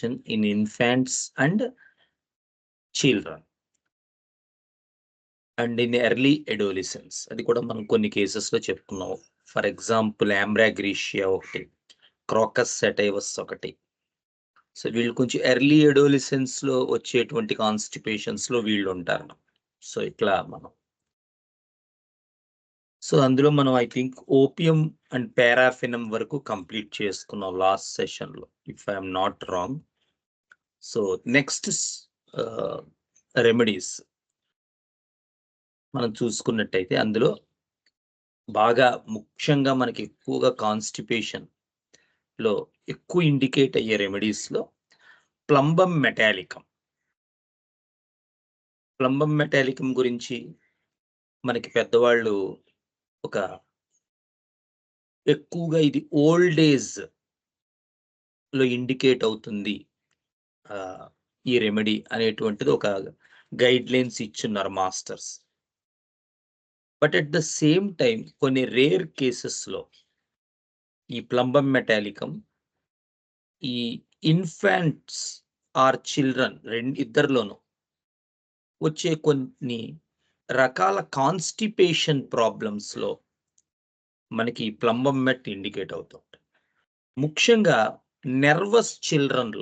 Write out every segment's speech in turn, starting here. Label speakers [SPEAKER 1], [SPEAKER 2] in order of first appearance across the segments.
[SPEAKER 1] in infants and children and in early adolescence. అది కూడా మనం కొన్ని కేసెస్లో చెప్పుకున్నాం. ఫర్ ఎగ్జాంపుల్ ఆంబ్రాగ్రీషియా ఒకటి, క్రోకస్ సెటైవస్ ఒకటి. సో వీళ్ళు కొంచెం ఎర్లీ అడోలెసెన్స్ లో వచ్చేటువంటి కాన్స్టిపేషన్స్ లో వీళ్ళు ఉంటారు. సో ఇట్లా మనం అందులో మనం ఐ థింక్ ఓపియం అండ్ పారాఫినం వరకు కంప్లీట్ చేసుకున్నాం లాస్ట్ సెషన్ లో, if I'm not wrong. So next remedies మనం చూసుకున్నట్టయితే అందులో బాగా ముఖ్యంగా మనకి ఎక్కువగా కాన్స్టిపేషన్ లో ఎక్కువ ఇండికేట్ అయ్యే రెమెడీస్ లో ప్లంబం మెటాలికం. ప్లంబం మెటాలికం గురించి మనకి పెద్దవాళ్ళు ఒక ఎక్కువగా ఇది ఓల్డ్ ఏజ్ లో ఇండికేట్ అవుతుంది ఈ రెమెడీ అనేటువంటిది ఒక గైడ్ లైన్స్ ఇచ్చున్నారు masters. But at the same time కొన్ని రేర్ కేసెస్ లో ఈ ప్లంబం మెటాలికం ఈ ఇన్ఫాంట్స్ ఆర్ చిల్డ్రన్ ఇద్దరిలోనూ వచ్చే కొన్ని రకాల కాన్స్టిపేషన్ ప్రాబ్లమ్స్ లో మనకి ప్లంబం మెట్ ఇండికేట్ అవుతుంది. ముఖ్యంగా నెర్వస్ చిల్డ్రన్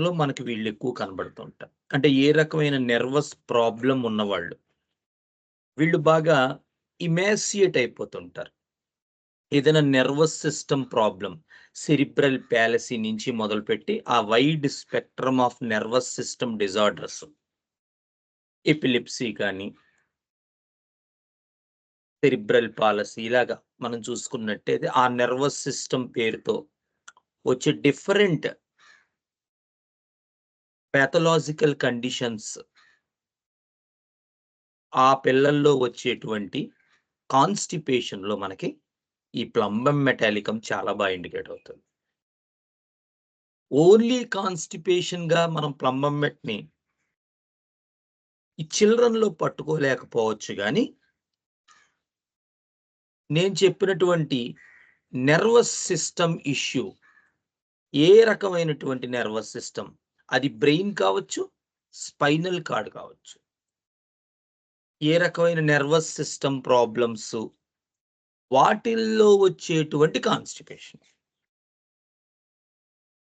[SPEAKER 1] లో మనకి వీళ్ళు ఎక్కువ కనబడుతుంటారు. అంటే ఏ రకమైన నెర్వస్ ప్రాబ్లం ఉన్నవాళ్ళు వీళ్ళు బాగా ఇమాసియేట్ అయిపోతుంటారు. ఏదైనా nervous system problem, cerebral palace నుంచి మొదలుపెట్టి ఆ wide spectrum of nervous system disorders, epilepsy కానీ సెరిబ్రల్ పాలసీ ఇలాగా మనం చూసుకున్నట్టయితే ఆ నెర్వస్ సిస్టమ్ పేరుతో వచ్చే డిఫరెంట్ పాథలాజికల్ కండిషన్స్ ఆ పిల్లల్లో వచ్చేటువంటి కాన్స్టిపేషన్ లో మనకి ఈ ప్లంబం మెటాలికం చాలా బాగా ఇండికేట్ అవుతుంది. ఓన్లీ కాన్స్టిపేషన్ గా మనం ప్లంబం మెట్ ని ఈ చిల్డ్రన్ లో పట్టుకోలేకపోవచ్చు, కానీ నేను చెప్పినటువంటి నెర్వస్ సిస్టమ్ ఇష్యూ, ఏ రకమైనటువంటి నెర్వస్ సిస్టమ్, అది బ్రెయిన్ కావచ్చు, స్పైనల్ కార్డ్ కావచ్చు, ఏ రకమైన నెర్వస్ సిస్టమ్ ప్రాబ్లమ్స్ వాటిల్లో వచ్చేటువంటి కాన్స్టిపేషన్,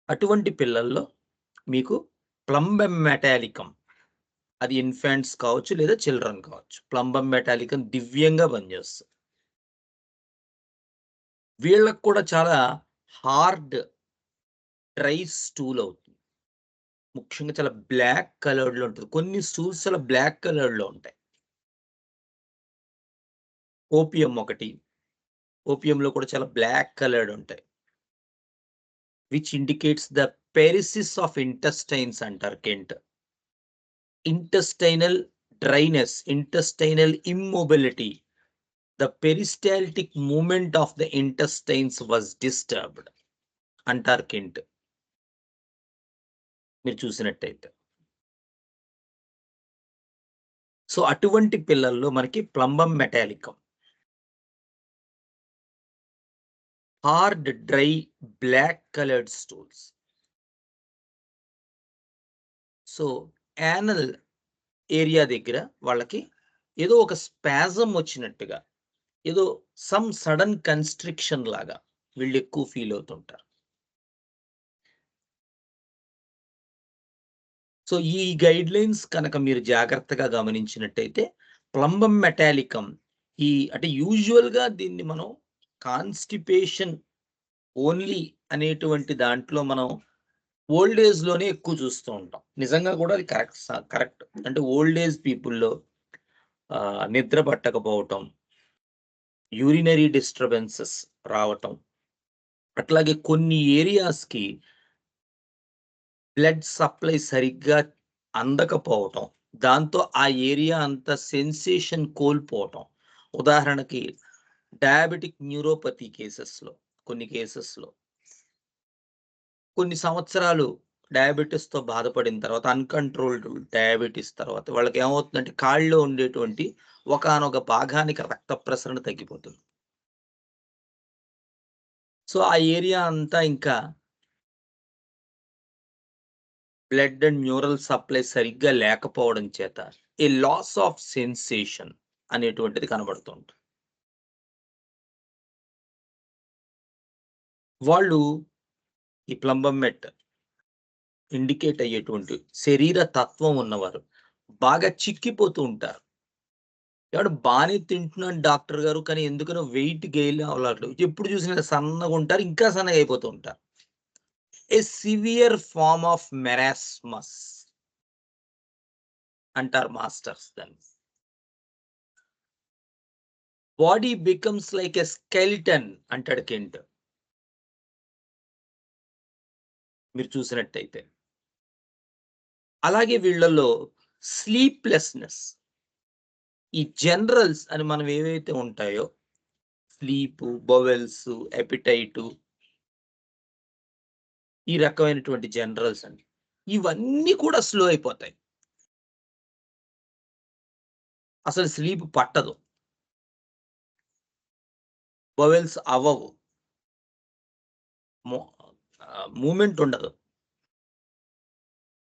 [SPEAKER 1] అటువంటి పిల్లల్లో మీకు ప్లంబం మెటాలికం, అది ఇన్ఫాంట్స్ కావచ్చు లేదా చిల్డ్రన్ కావచ్చు, ప్లంబం మెటాలికం దివ్యంగా పనిచేస్తుంది. వీళ్ళకు కూడా చాలా హార్డ్ డ్రై స్టూల్ అవుతుంది. ముఖ్యంగా చాలా బ్లాక్ కలర్డ్ లో ఉంటుంది. కొన్ని స్టూల్స్ చాలా బ్లాక్ కలర్డ్ లో ఉంటాయి. ఓపియం ఒకటి, ఓపియంలో కూడా చాలా బ్లాక్ కలర్డ్ ఉంటాయి, which indicates the paresis of intestines అంటారు Kent. Intestinal dryness, intestinal immobility, the peristaltic movement of the intestines was disturbed అంటారు కెంట్ మీరు చూసినట్టయితే. సో అటువంటి పిల్లల్లో మనకి plumbum metallicum, hard dry black coloured stools. So anal area దగ్గర వాళ్ళకి ఏదో ఒక స్పాజం వచ్చినట్టుగా, ఏదో సమ్ సడన్ కన్స్ట్రిక్షన్ లాగా వీళ్ళు ఎక్కువ ఫీల్ అవుతుంటారు. సో ఈ గైడ్ లైన్స్ కనుక మీరు జాగ్రత్తగా గమనించినట్టయితే ప్లంబం మెటాలికం అంటే యూజువల్ గా దీన్ని మనం కాన్స్టిపేషన్ ఓన్లీ అనేటువంటి దాంట్లో మనం ఓల్డ్ ఏజ్ లోనే ఎక్కువ చూస్తూ ఉంటాం. నిజంగా కూడా అది కరెక్ట్. అంటే ఓల్డ్ ఏజ్ పీపుల్లో నిద్ర పట్టకపోవటం, యూరినరీ డిస్టర్బెన్సెస్ రావటం, అట్లాగే కొన్ని ఏరియాస్కి బ్లడ్ సప్లై సరిగ్గా అందకపోవటం, దాంతో ఆ ఏరియా అంతా సెన్సేషన్ కోల్పోవటం. ఉదాహరణకి డయాబెటిక్ న్యూరోపతి కేసెస్లో, కొన్ని కేసెస్లో కొన్ని సంవత్సరాలు డయాబెటీస్తో బాధపడిన తర్వాత, అన్కంట్రోల్డ్ డయాబెటీస్ తర్వాత వాళ్ళకి ఏమవుతుందంటే కాళ్ళలో ఉండేటువంటి ఒకానొక భాగానికి రక్త ప్రసరణ తగ్గిపోతుంది. సో ఆ ఏరియా అంతా ఇంకా బ్లడ్ అండ్ న్యూరల్ సప్లై సరిగ్గా లేకపోవడం చేత ఏ లాస్ ఆఫ్ సెన్సేషన్ అనేటువంటిది కనబడుతుంది. వాళ్ళు ఈ ప్లంబమ్ ఇండికేట్ అయ్యేటువంటి శరీర తత్వం ఉన్నవారు బాగా చిక్కిపోతూ ఉంటారు. ఎవడు బానే తింటున్నాడు డాక్టర్ గారు, కానీ ఎందుకనో వెయిట్ గెయిన్ అవ్వట్లేదు. ఎప్పుడు చూసినా సన్నగా ఉంటారు, ఇంకా సన్నగా అయిపోతూ ఉంటారు. ఏ సివియర్ ఫార్మ్ ఆఫ్ మెరాస్మస్ అంటారు మాస్టర్స్ దాన్ని. Body becomes like a skeleton అంటాడు కెంట్. మీరు చూసినట్టయితే అలాగే వీళ్ళల్లో స్లీప్లెస్నెస్, ఈ జనరల్స్ అని మనం ఏవైతే ఉంటాయో స్లీప్, బొవెల్స్, ఎపిటైట్, ఈ రకమైనటువంటి జనరల్స్ అండి, ఇవన్నీ కూడా స్లో అయిపోతాయి. అసలు స్లీప్ పట్టదు, బొవెల్స్ అవ్వవు, మూమెంట్ ఉండదు.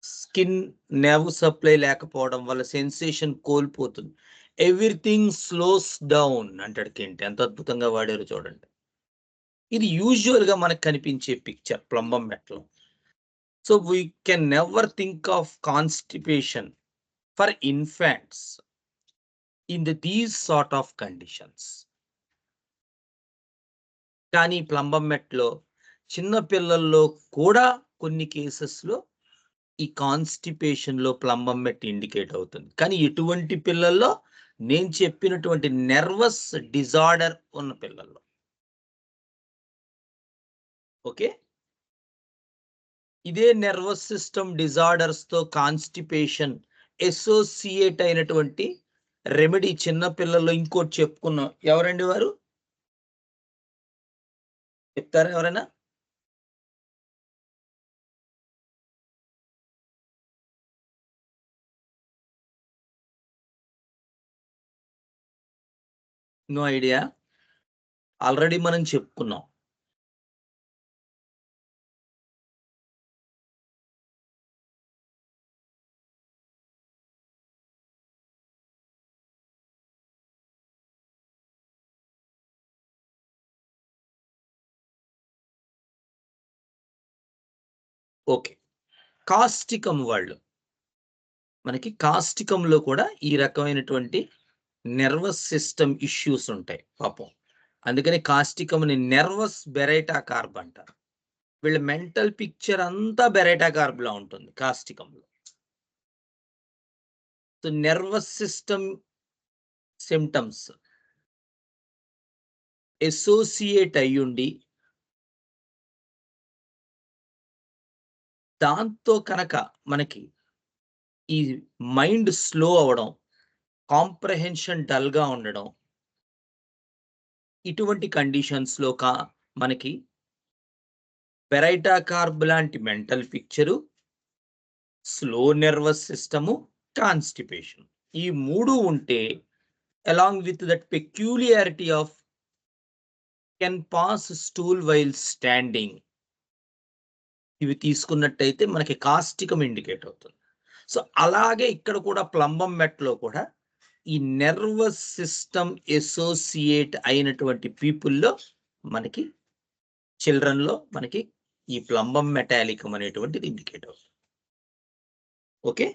[SPEAKER 1] స్కిన్ నెర్వ్ సప్లై లేకపోవడం వల్ల సెన్సేషన్ కోల్పోతుంది. ఎవ్రీథింగ్ స్లోస్ డౌన్ అంటాడు కెంట్. ఎంత అద్భుతంగా వాడారు చూడండి. ఇది యూజువల్ గా మనకు కనిపించే పిక్చర్ ప్లంబం మెట్లో. So we can never think of constipation for infants in these sort of conditions. కానీ ప్లంబం మెట్లో చిన్న పిల్లల్లో కూడా కొన్ని కేసెస్లో ఈ కాన్స్టిపేషన్ లో ప్లంబం మెట్ ఇండికేట్ అవుతుంది. కానీ ఎటువంటి పిల్లల్లో? నేను చెప్పినటువంటి నెర్వస్ డిజార్డర్ ఉన్న పిల్లల్లో. ఓకే, ఇదే నెర్వస్ సిస్టమ్ డిజార్డర్స్ తో కాన్స్టిపేషన్ అసోసియేట్ అయినటువంటి రెమెడీ చిన్న పిల్లల్లో ఇంకోటి చెప్పుకున్నాం. ఎవరండి వారు? చెప్తారా ఎవరైనా? No idea. ఆల్రెడీ మనం చెప్పుకున్నాం. ఓకే, కాస్టికం వాళ్ళు, మనకి కాస్టికంలో కూడా ఈ రకమైనటువంటి నెర్వస్ సిస్టమ్ ఇష్యూస్ ఉంటాయి పాపం. అందుకని కాస్టికమ్‌ని నెర్వస్ బెరైటా కార్బ్ అంటారు. వీళ్ళ మెంటల్ పిక్చర్ అంతా బెరైటా కార్బ్‌లా ఉంటుంది కాస్టికంలో. So, nervous system symptoms associate అయ్యుండి దాంతో కనుక మనకి ఈ మైండ్ స్లో అవ్వడం, కాంప్రహెన్షన్ డల్‌గా ఉండడం, ఇటువంటి కండిషన్స్‌లో మనకి బెరైటా కార్బ్ లాంటి mental picture, slow nervous system, constipation, ఈ 3 ఉంటే along with that peculiarity of can pass stool while standing, ఇవి తీసుకున్నట్టయితే మనకి కాస్టికం ఇండికేట్ అవుతుంది. సో అలాగే ఇక్కడ కూడా ప్లంబం మెట్లో కూడా ఈ నెర్వస్ సిస్టమ్ అసోసియేట్ అయినటువంటి పీపుల్లో మనకి చిల్డ్రన్‌లో మనకి ఈ ప్లంబం మెటాలికం అనేటువంటిది ఇండికేట్ అవుతుంది. ఓకే,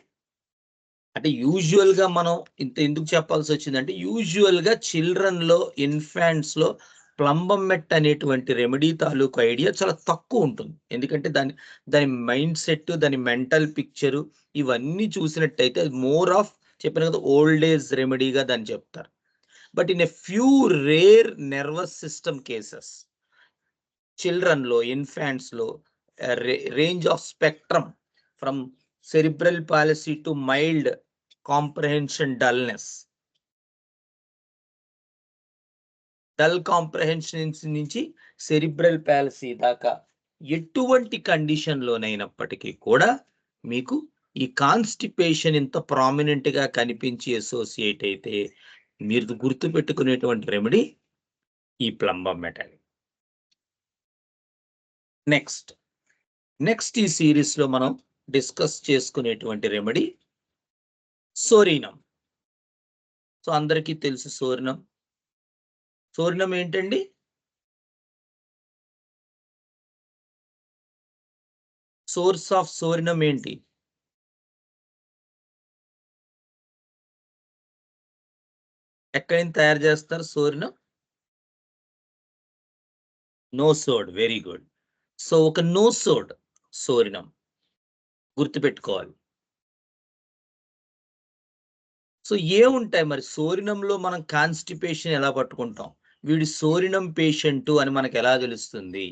[SPEAKER 1] అంటే యూజువల్‌గా మనం ఇంత ఎందుకు చెప్పాల్సొచ్చిందంటే, యూజువల్‌గా చిల్డ్రన్‌లో, ఇన్ఫాంట్స్‌లో ప్లంబం మెట్ అనేటువంటి రెమెడీ తాలూకు ఐడియా చాలా తక్కువుంటుంది. ఎందుకంటే దాని మైండ్ సెట్, దాని మెంటల్ పిక్చరు ఇవన్నీ చూసినట్టయితే అది మోర్ ఆఫ్ చెప్పాను కదా! ఓల్డ్ ఏజ్ రెమెడీగా దాన్ని చెప్తారు. But in a few rare nervous system cases, చిల్డ్రన్‌లో, ఇన్ఫాంట్స్‌లో range of spectrum from cerebral palsy to mild comprehension dullness. Dull comprehension నుంచి సెరిబ్రల్ పాలిసీ దాకా ఎటువంటి కండిషన్‌లోనైనప్పటికీ కూడా మీకు ఈ కాన్‌స్టిపేషన్ ఇంత ప్రామినెంట్‌గా కనిపించి అసోసియేట్ అయితే మీరు గుర్తుపెట్టుకునేటువంటి రెమెడీ ఈ ప్లంబం మెటల్. నెక్స్ట్ ఈ సిరీస్ లో మనం డిస్కస్ చేసుకునేటువంటి రెమెడీ సోరినం. సో అందరికీ తెలుసు సోరినం ఏంటండి? సోర్స్ ఆఫ్ సోరినం ఏంటి? ఎక్కడి నుంచి తయారు చేస్తారు సోరినం? నోసోడ్. Very good. సో ఒక నోసోడ్ సోరినం గుర్తుపెట్టుకోవాలి. సో ఏముంటాయి మరి సోరినంలో? మనం కాన్స్టిపేషన్ ఎలా పట్టుకుంటాం? వీడి సోరినం పేషెంట్ అని మనకు ఎలా తెలుస్తుంది?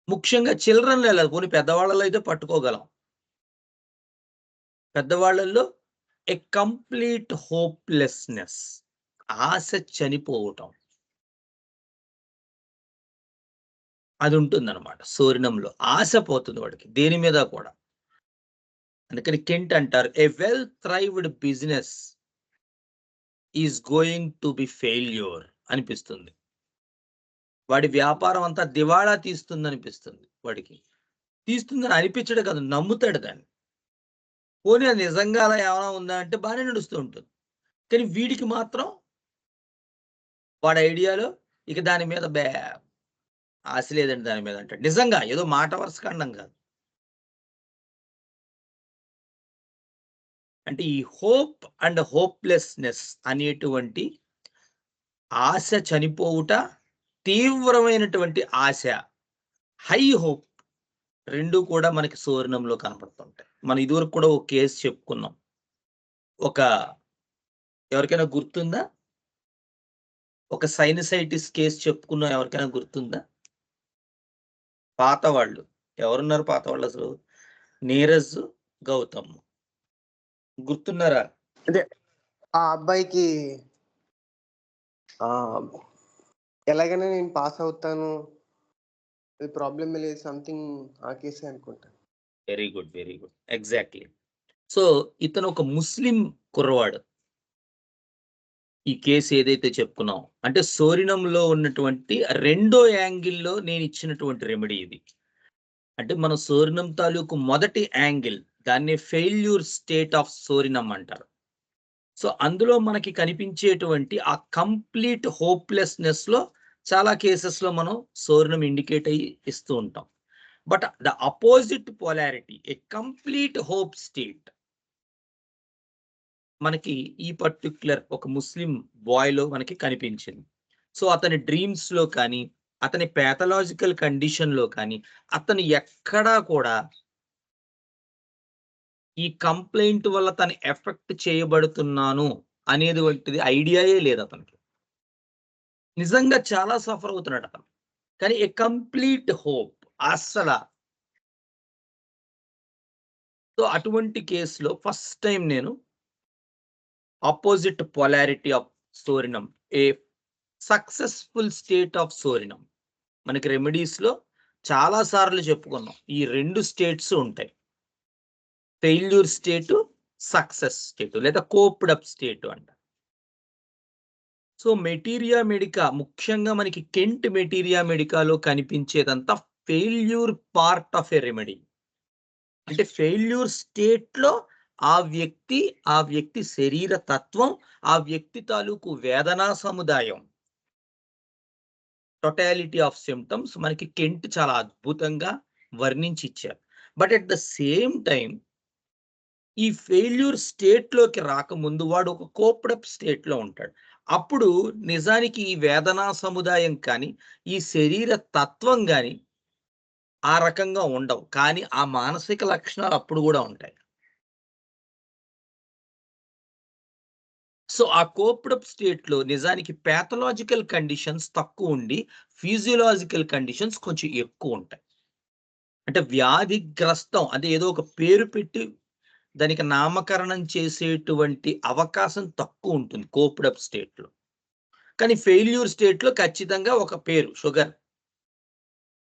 [SPEAKER 1] ముఖ్యంగా చిల్డ్రన్లో ఎలా, పోనీ పెద్దవాళ్ళలో అయితే పట్టుకోగలం. పెద్దవాళ్ళల్లో ఏ కంప్లీట్ హోప్లెస్నెస్, ఆశ చనిపోవటం, అది ఉంటుందన్నమాట సోరినంలో. ఆశ పోతుంది వాడికి దేని మీద కూడా. అందుకని కెంట్ అంటారు, a well thrived business is going to be failure అనిపిస్తుంది. వాడి వ్యాపారం అంతా దివాళా తీస్తుంది అనిపిస్తుంది. వాడికి తీస్తుందని అనిపించడం కాదు, నమ్ముతాడు దాన్ని. పోనీ అది నిజంగా అలా ఏమైనా ఉందా అంటే బాగానే నడుస్తూ ఉంటుంది. కానీ వీడికి మాత్రం వాడి ఐడియాలో ఇక దాని మీద ఆశ లేదండి దాని మీద అంటాడు. నిజంగా ఏదో మాట వరుస అనడం కాదు. అంటే ఈ హోప్ అండ్ హోప్లెస్నెస్ అనేటువంటి ఆశ చనిపోవుట, తీవ్రమైనటువంటి ఆశ, హై హోప్, రెండు కూడా మనకి సోరినంలో కనపడుతుంటాయి. మనం ఇదివరకు కూడా ఒక కేసు చెప్పుకున్నాం. ఎవరికైనా గుర్తుందా? ఒక సైనసైటిస్ కేసు చెప్పుకున్నాం. ఎవరికైనా గుర్తుందా? పాత వాళ్ళు ఎవరున్నారు? పాత వాళ్ళు అసలు నీరజ్, గౌతమ్ గుర్తున్నారా?
[SPEAKER 2] అంటే ఆ అబ్బాయికి ఎలాగైనా నేను పాస్ అవుతాను, ప్రాబ్లం లేదు, సంథింగ్ ఆ కేసే అనుకుంటా.
[SPEAKER 1] Very good, exactly. సో ఇతను ఒక ముస్లిం కుర్రవాడు. ఈ కేసు ఏదైతే చెప్పుకున్నాం అంటే సోరినంలో ఉన్నటువంటి రెండో యాంగిల్లో నేను ఇచ్చినటువంటి రెమెడీ ఇది. అంటే మన సోరినం తాలూకు మొదటి యాంగిల్, దాన్ని ఫెయిల్యూర్ స్టేట్ ఆఫ్ సోరినం అంటారు. సో అందులో మనకి కనిపించేటువంటి ఆ కంప్లీట్ హోప్లెస్నెస్ లో చాలా కేసెస్ లో మనం సోరినం ఇండికేట్ అయ్యి ఇస్తూ ఉంటాం. But the opposite polarity, A complete hope state, మనకి ఈ పర్టిక్యులర్ ఒక ముస్లిం బాయ్ లో మనకి కనిపించింది. సో అతని డ్రీమ్స్ లో కానీ, అతని ప్యాథలాజికల్ కండిషన్ లో కానీ, అతను ఎక్కడా కూడా ఈ కంప్లైంట్ వల్ల తను ఎఫెక్ట్ చేయబడుతున్నాను అనేది వంటిది ఐడియాయే లేదు అతనికి. నిజంగా చాలా సఫర్ అవుతున్నాడు అతను. కానీ ఏ కంప్లీట్ హోప్ అస్సలు. సో అటువంటి కేసులో ఫస్ట్ టైం నేను opposite polarity of psorinum, a successful state of psorinum, మనకి రెమెడీస్ లో చాలా సార్లు చెప్పుకున్నాం. ఈ రెండు స్టేట్స్ ఉంటాయి, ఫెయిల్యూర్ స్టేటు, సక్సెస్ స్టేటు, లేదా కోప్డ్ అప్ స్టేటు అంట. సో మెటీరియా మెడికా, ముఖ్యంగా మనకి కెంట్ మెటీరియా మెడికాలో కనిపించేదంతా failure part of a remedy. అంటే ఫెయిల్యూర్ స్టేట్ లో ఆ వ్యక్తి శరీర తత్వం, ఆ వ్యక్తి తాలూకు వేదనా సముదాయం, టోటాలిటీ ఆఫ్ సిమ్టమ్స్ మనకి కెంట్ చాలా అద్భుతంగా వర్ణించి ఇచ్చారు. But at the same time ఈ ఫెయిల్యూర్ స్టేట్ లోకి రాకముందు వాడు ఒక కోప్డప్ స్టేట్ లో ఉంటాడు. అప్పుడు నిజానికి ఈ వేదనా సముదాయం కానీ, ఈ శరీర తత్వం కానీ ఆ రకంగా ఉండవు. కానీ ఆ మానసిక లక్షణాలు అప్పుడు కూడా ఉంటాయి. సో ఆ కోప్డప్ స్టేట్ లో నిజానికి ప్యాథలాజికల్ కండిషన్స్ తక్కువ ఉండి, ఫిజియోలాజికల్ కండిషన్స్ కొంచెం ఎక్కువ ఉంటాయి. అంటే వ్యాధిగ్రస్తం అంటే ఏదో ఒక పేరు పెట్టి దానికి నామకరణం చేసేటువంటి అవకాశం తక్కువ ఉంటుంది కోప్డప్ స్టేట్ లో. కానీ ఫెయిల్యూర్ స్టేట్ లో ఖచ్చితంగా ఒక పేరు, షుగర్,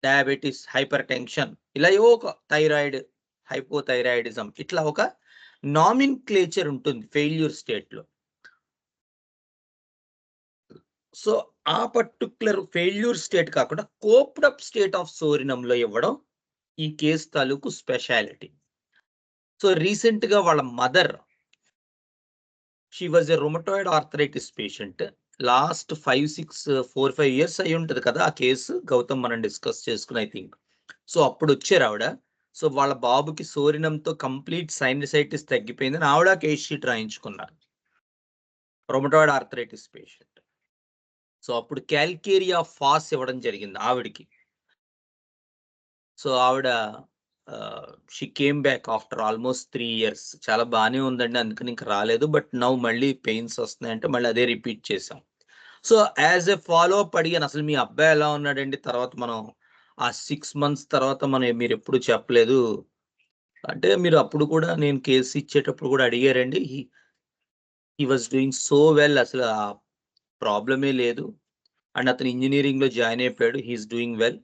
[SPEAKER 1] డయాబెటీస్, హైపర్ టెన్షన్, ఇలా ఏవో ఒక థైరాయిడ్, హైపోథైరాయిడిజం, ఇట్లా ఒక నామిన్ క్లేచర్ ఉంటుంది ఫెయిల్యూర్ స్టేట్ లో. సో ఆ పర్టిక్యులర్ ఫెయిల్యూర్ స్టేట్ కాకుండా కోప్డ్ అప్ స్టేట్ ఆఫ్ సోరినంలో ఇవ్వడం ఈ కేసు తాలూకు స్పెషాలిటీ. సో రీసెంట్ గా వాళ్ళ mother, she was a rheumatoid arthritis patient. Last 4-5 years అయి ఉంటది కదా ఆ కేసు, గౌతమ్ మనం డిస్కస్ చేసుకుని ఐ థింక్. సో అప్పుడు వచ్చారు ఆవిడ. సో వాళ్ళ బాబుకి సోరినంతో కంప్లీట్ సైనసైటిస్ తగ్గిపోయిందని ఆవిడ కేస్ షీట్ రాయించుకున్నారు. Rheumatoid arthritis patient. సో అప్పుడు క్యాల్కేరియా ఫాస్ ఇవ్వడం జరిగింది ఆవిడికి. సో ఆవిడ she came back after almost 3 years. చాలా బాగానే ఉందండి, అందుకని ఇంకా రాలేదు. బట్ నౌ మళ్ళీ పెయిన్స్ వస్తున్నాయంటే మళ్ళీ అదే రిపీట్ చేసాం. So as a follow up అడిగాను, అసలు మీ అబ్బాయి ఎలా ఉన్నాడండి? తర్వాత మనం ఆ 6 మంత్స్ తర్వాత మీరు ఎప్పుడు చెప్పలేదు అంటే, మీరు అప్పుడు కూడా నేను కేసు ఇచ్చేటప్పుడు కూడా అడిగారండి. He was doing so well, అసలు ఆ ప్రాబ్లమే లేదు. అండ్ అతను ఇంజనీరింగ్ లో జాయిన్ అయిపోయాడు. He's doing well.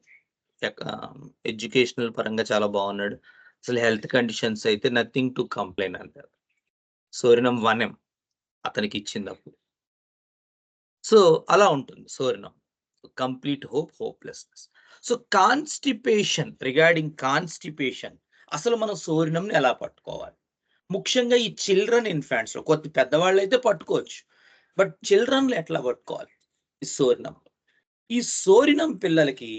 [SPEAKER 1] ఎడ్యుకేషనల్ పరంగా చాలా బాగున్నాడు. అసలు హెల్త్ కండిషన్స్ అయితే నథింగ్ టు కంప్లైన్ అంటారు. సోరినం 1M అతనికి ఇచ్చింది అప్పుడు. సో అలా ఉంటుంది psorinum. Complete hopelessness. So constipation, regarding constipation అసలు మనం సోరినంని ఎలా పట్టుకోవాలి? ముఖ్యంగా ఈ చిల్డ్రన్ ఇన్ఫాంట్స్ లో, కొద్ది పెద్దవాళ్ళు అయితే పట్టుకోవచ్చు, బట్ చిల్డ్రన్ ఎట్లా పట్టుకోవాలి ఈ సోరినం? ఈ సోరినం పిల్లలకి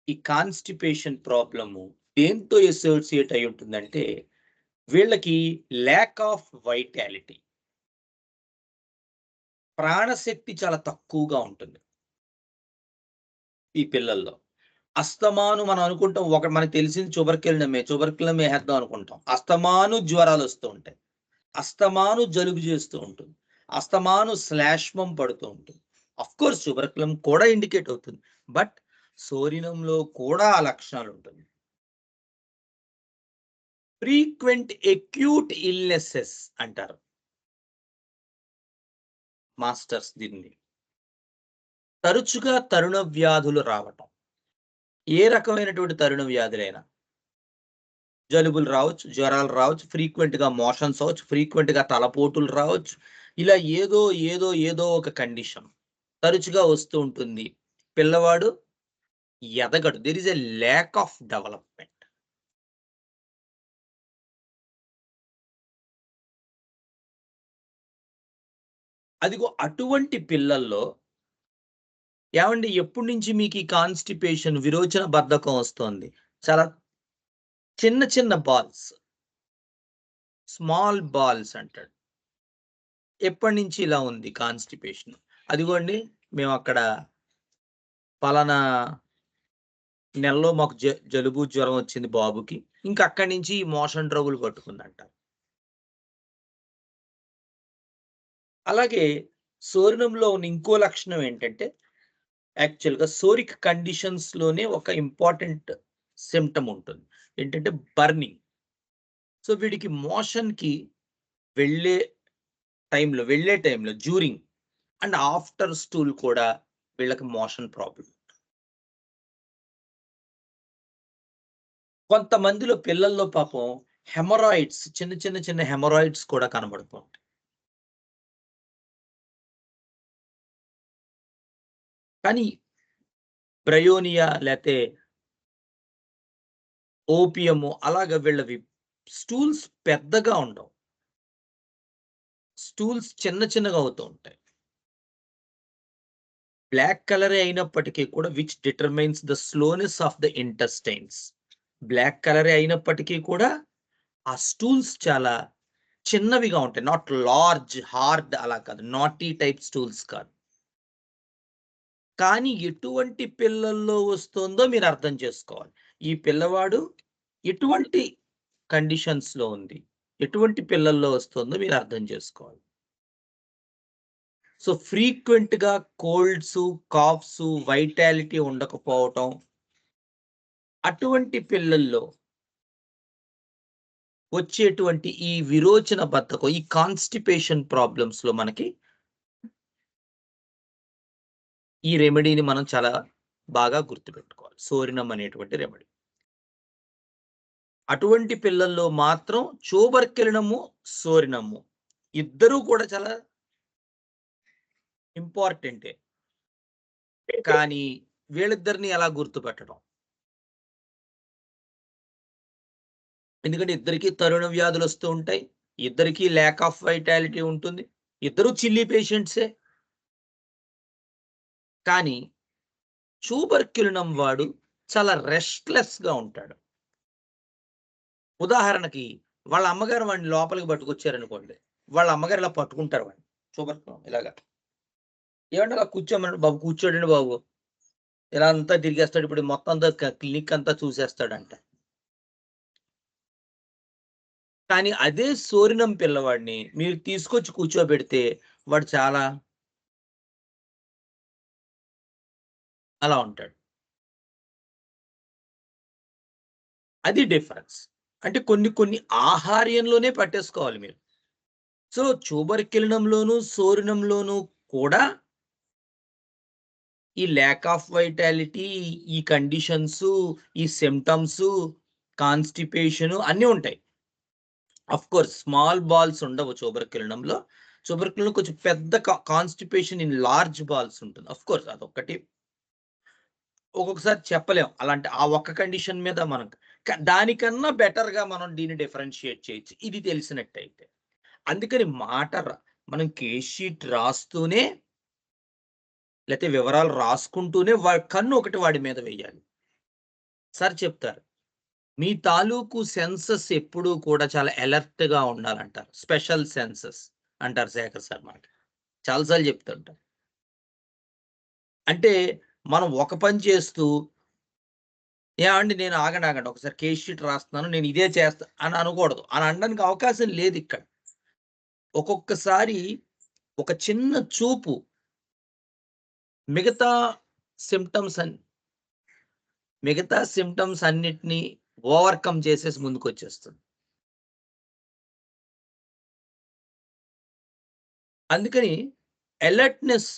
[SPEAKER 1] ఈ కాన్స్టిపేషన్ ప్రాబ్లము దేంతో అసోసియేట్ అయి ఉంటుందంటే, వీళ్ళకి ల్యాక్ ఆఫ్ వైటాలిటీ, ప్రాణశక్తి చాలా తక్కువగా ఉంటుంది ఈ పిల్లల్లో. అస్తమాను మనం అనుకుంటాం, మనకు తెలిసింది చుబర్కిలమే వేద్దాం అనుకుంటాం. అస్తమాను జ్వరాలు వస్తూ ఉంటాయి, అస్తమాను జలుబు చేస్తూ ఉంటుంది, అస్తమాను శ్లాష్మం పడుతూ ఉంటుంది. అఫ్ కోర్స్ చుబర్కులం కూడా ఇండికేట్ అవుతుంది, బట్ సోరినంలో కూడా ఆ లక్షణాలు ఉంటుంది. ఫ్రీక్వెంట్ అక్యూట్ ఇల్నెసెస్ అంటారు మాస్టర్స్ దీన్ని. తరచుగా తరుణ వ్యాధులు రావటం. ఏ రకమైనటువంటి తరుణ వ్యాధులైనా, జలుబులు రావచ్చు, జ్వరాలు రావచ్చు, ఫ్రీక్వెంట్ గా మోషన్స్ అవ్వచ్చు, ఫ్రీక్వెంట్ గా తలపోటులు రావచ్చు. ఇలా ఏదో ఒక కండిషన్ తరచుగా వస్తూ ఉంటుంది. పిల్లవాడు ఎదగడు. There is a lack of development. అదిగో అటువంటి పిల్లల్లో ఏమండి ఎప్పటి నుంచి మీకు ఈ కాన్స్టిపేషన్, విరోచన బద్ధకం వస్తోంది? చాలా చిన్న బాల్స్, స్మాల్ బాల్స్ అంటాడు. ఎప్పటి నుంచి ఇలా ఉంది కాన్స్టిపేషన్? అదిగోండి మేము అక్కడ పలానా నెలలో మాకు జలుబు జ్వరం వచ్చింది బాబుకి, ఇంకా అక్కడి నుంచి మోషన్ ట్రబుల్ పట్టుకుందంట. అలాగే సోరినంలో ఉన్న ఇంకో లక్షణం ఏంటంటే, యాక్చువల్గా సోరిక్ కండిషన్స్ లోనే ఒక ఇంపార్టెంట్ సిమ్టమ్ ఉంటుంది. ఏంటంటే బర్నింగ్. సో వీడికి మోషన్ కి వెళ్ళే టైంలో డ్యూరింగ్ అండ్ ఆఫ్టర్ స్టూల్ కూడా వీళ్ళకి మోషన్ ప్రాబ్లం. కొంతమందిలో పిల్లల్లో పాపం హెమరాయిడ్స్, చిన్న హెమరాయిడ్స్ కూడా కనబడుతూ ఉంటాయి. కానీ బ్రయోనియా లేతే ఓపియము అలాగా వీళ్ళవి స్టూల్స్ పెద్దగా ఉండవు. స్టూల్స్ చిన్నగా అవుతూ ఉంటాయి. బ్లాక్ కలరే అయినప్పటికీ కూడా, which determines the slowness of the intestines. Black కలరే అయినప్పటికీ కూడా ఆ స్టూల్స్ చాలా చిన్నవిగా ఉంటాయి. నాట్ లార్జ్, హార్డ్ అలా కాదు. నాటీ టైప్ స్టూల్స్ కాదు. కానీ ఎటువంటి పిల్లల్లో వస్తుందో మీరు అర్థం చేసుకోవాలి. ఈ పిల్లవాడు ఎటువంటి కండిషన్స్ లో ఉంది, ఎటువంటి పిల్లల్లో వస్తుందో మీరు అర్థం చేసుకోవాలి. సో ఫ్రీక్వెంట్ గా కోల్డ్స్, కాఫ్స్, వైటాలిటీ ఉండకపోవటం, అటువంటి పిల్లల్లో వచ్చేటువంటి ఈ విరోచన బద్ధకం, ఈ కాన్స్టిపేషన్ ప్రాబ్లమ్స్ లో మనకి ఈ రెమెడీని మనం చాలా బాగా గుర్తుపెట్టుకోవాలి. సోరినం అనేటువంటి రెమెడీ. అటువంటి పిల్లల్లో మాత్రం ట్యూబర్కిలినము, సోరినము ఇద్దరూ కూడా చాలా ఇంపార్టెంటే. కానీ వీళ్ళిద్దరిని ఎలా గుర్తుపెట్టడం? ఎందుకంటే ఇద్దరికీ తరుణ వ్యాధులొస్తూ ఉంటాయి. ఇద్దరికీ ల్యాక్ ఆఫ్ వైటాలిటీ ఉంటుంది. ఇద్దరు చిల్లీ పేషెంట్సే. కానీ ట్యూబర్క్యులినం వాడు చాలా రెస్ట్‌లెస్‌గా ఉంటాడు. ఉదాహరణకి వాళ్ళ అమ్మగారు వాడిని లోపలికి పట్టుకొచ్చారనుకోండి. వాళ్ళ అమ్మగారు ఇలా పట్టుకుంటారు వాడిని. ట్యూబర్క్యులినం ఇలాగ. "ఏవండీ అలా కూర్చోమనండి బాబు, కూర్చోడండి బాబు." ఇలా అంతా తిరిగేస్తాడు. ఇప్పుడు మొత్తం అంతా క్లినిక్ అంతా చూసేస్తాడంట. కానీ అదే సోరినం పిల్లవాడిని మీరు తీసుకొచ్చి కూర్చోబెడితే వాడు చాలా అలా ఉంటాడు. అది డిఫరెన్స్. అంటే కొన్ని కొన్ని ఆహార్యంలోనే పట్టేసుకోవాలి మీరు. సో, ట్యూబర్క్యులినంలోను, సోరినంలోను కూడా ఈ ల్యాక్ ఆఫ్ వైటాలిటీ, ఈ కండిషన్సు, ఈ సింప్టమ్సు, కాన్‌స్టిపేషను అన్నీ ఉంటాయి. ఆఫ్‌కోర్స్ స్మాల్ బాల్స్ ఉండవు ట్యూబర్క్యులినంలో. ట్యూబర్క్యులినం కొంచెం పెద్ద కాన్‌స్టిపేషన్ ఇన్ లార్జ్ బాల్స్ ఉంటుంది. ఆఫ్‌కోర్స్ అదొక్కటి ఒక్కొక్కసారి చెప్పలేం. అలాంటి ఆ ఒక్క కండిషన్ మీద మనం దానికన్నా బెటర్‌గా మనం దీన్ని డిఫరెన్షియేట్ చేయొచ్చు. ఇది తెలిసినట్టయితే. అందుకని మనం కేస్ షీట్ రాస్తూనే లేతే వివరాలు రాసుకుంటూనే కన్ను ఒకటి వాడి మీద వెయ్యాలి. సార్ చెప్తారు. మీ తాలూకు సెన్సస్ ఎప్పుడూ కూడా చాలా అలర్ట్‌గా ఉండాలంటారు. స్పెషల్ సెన్సస్ అంటారు శేఖర్ సార్ మనకి. చాలా సార్లు చెప్తుంటారు. అంటే మనం ఒక పని చేస్తూ ఏవండీ నేను ఆగండి ఒకసారి కేస్ షీట్ రాస్తున్నాను. నేను ఇదే చేస్తా అని అనకూడదు. అని అనడానికి అవకాశం లేదిక్కడ. ఒక్కొక్కసారి ఒక చిన్న చూపు మిగతా సింప్టమ్స్ అన్నిటిని ఓవర్‌కమ్ చేసేసి ముందుకొచ్చేస్తుంది. అందుకని అలర్ట్‌నెస్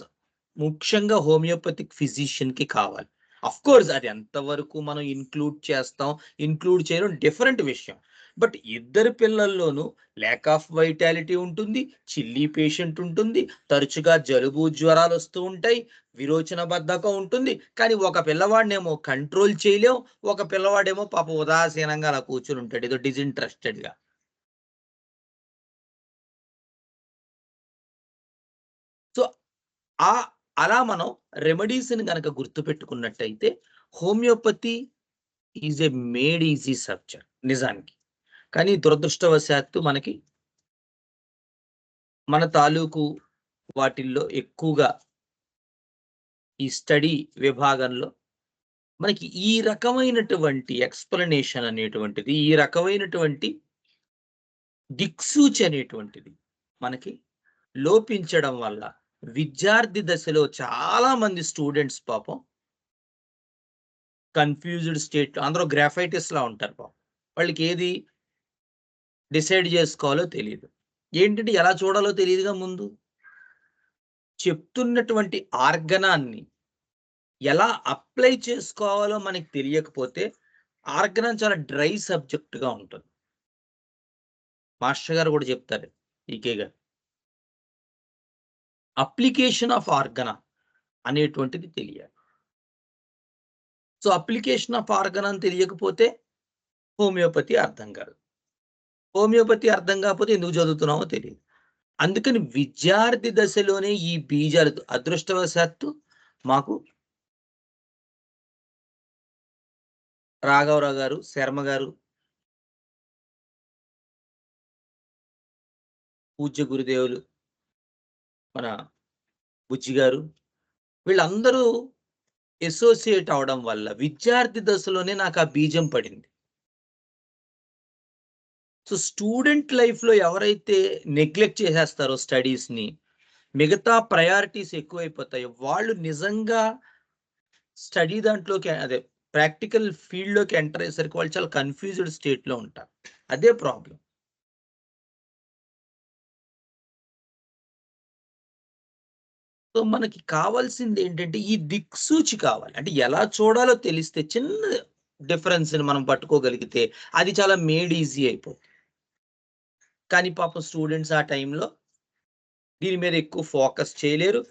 [SPEAKER 1] ముఖ్యంగా హోమియోపతిక్ ఫిజిషియన్‌కి కావాలి. ఆఫ్‌కోర్స్ అది ఎంతవరకు మనం ఇన్క్లూడ్ చేయడం డిఫరెంట్ విషయం. బట్ ఇద్దరి పిల్లల్లోనూ ల్యాక్ ఆఫ్ వైటాలిటీ ఉంటుంది. చిల్లీ పేషెంట్ ఉంటుంది. తరచుగా జలుబు, జ్వరాలొస్తూ ఉంటాయి. విరోచన బద్ధకం ఉంటుంది. కానీ ఒక పిల్లవాడినేమో కంట్రోల్ చేయలేం. ఒక పిల్లవాడేమో పాపం ఉదాసీనంగా అలా కూర్చొని ఉంటాడు. ఏదో డిసింట్రెస్టెడ్‌గా. సో, ఆ అలా మనం రెమెడీస్‌ని గనక గుర్తుపెట్టుకున్నట్టయితే homeopathy is a made easy subject నిజానికి. కానీ దురదృష్టవశాత్తు మనకి మన తాలూకు వాటిల్లో ఎక్కువగా ఈ స్టడీ విభాగంలో మనకి ఈ రకమైనటువంటి ఎక్స్‌ప్లనేషన్ అనేటువంటిది, ఈ రకమైనటువంటి దిక్సూచి అనేటువంటిది మనకి లోపించడం వల్ల విద్యార్థి దశలో చాలా మంది స్టూడెంట్స్ పాపం కన్‌ఫ్యూజ్డ్ స్టేట్‌లో అందరూ గ్రాఫైటిస్‌లా ఉంటారు పాపం. వాళ్ళకి ఏది డిసైడ్ జేసుకోవాలో తెలీదు. ఏంటంటే ఎలా చూడాలో తెలీదుగా ముందు. చెప్తున్నటువంటి ఆర్గనాన్ని ఎలా అప్లై చేసుకోవాలో మనకి తెలియకపోతే ఆర్గనాన్ చాలా డ్రై సబ్జెక్ట్‌గా ఉంటుంది. మాస్టర్ గారు గూడా చెప్తారు. ఈకే గారు. అప్లికేషన్ ఆఫ్ ఆర్గనాన్ అనేటువంటిది తెలియాలి. సో, అప్లికేషన్ ఆఫ్ ఆర్గనాన్ తెలియకపోతే హోమియోపతి అర్థం కాదు. హోమియోపతి అర్థం కాకపోతే ఎందుకు చదువుతున్నామో తెలీదు. అందుకని విద్యార్థి దశలోనే ఈ బీజాలు అదృష్టవశాత్తు మాకు రాఘవరావు గారు, శర్మ గారు, పూజ్య గురుదేవులు, మన బుజ్జి గారు వీళ్ళందరూ అసోసియేట్ అవ్వడం వల్ల విద్యార్థి దశలోనే నాకు ఆ బీజం పడింది. సో, స్టూడెంట్ లైఫ్‌లో ఎవరైతే నెగ్లెక్ట్ చేసేస్తారో స్టడీస్‌ని, మిగతా ప్రయారిటీస్ ఎక్కువైపోతాయో వాళ్ళు నిజంగా స్టడీ దాంట్లోకి అదే ప్రాక్టికల్ ఫీల్డ్‌లోకి ఎంటర్ అయ్యేసరికి వాళ్ళు చాలా కన్‌ఫ్యూజ్డ్ స్టేట్‌లో ఉంటారు. అదే ప్రాబ్లమ్. సో, మనకి కావాల్సిందేంటంటే ఈ దిక్సూచి కావాలి. అంటే ఎలా చూడాలో తెలిస్తే చిన్న డిఫరెన్స్‌ని మనం పట్టుకోగలిగితే అది చాలా మేడ్ ఈజీ అయిపోతుంది. కానీ పాపం స్టూడెంట్స్ ఆ టైంలో దీని మీద ఎక్కువ ఫోకస్ చేయలేరు.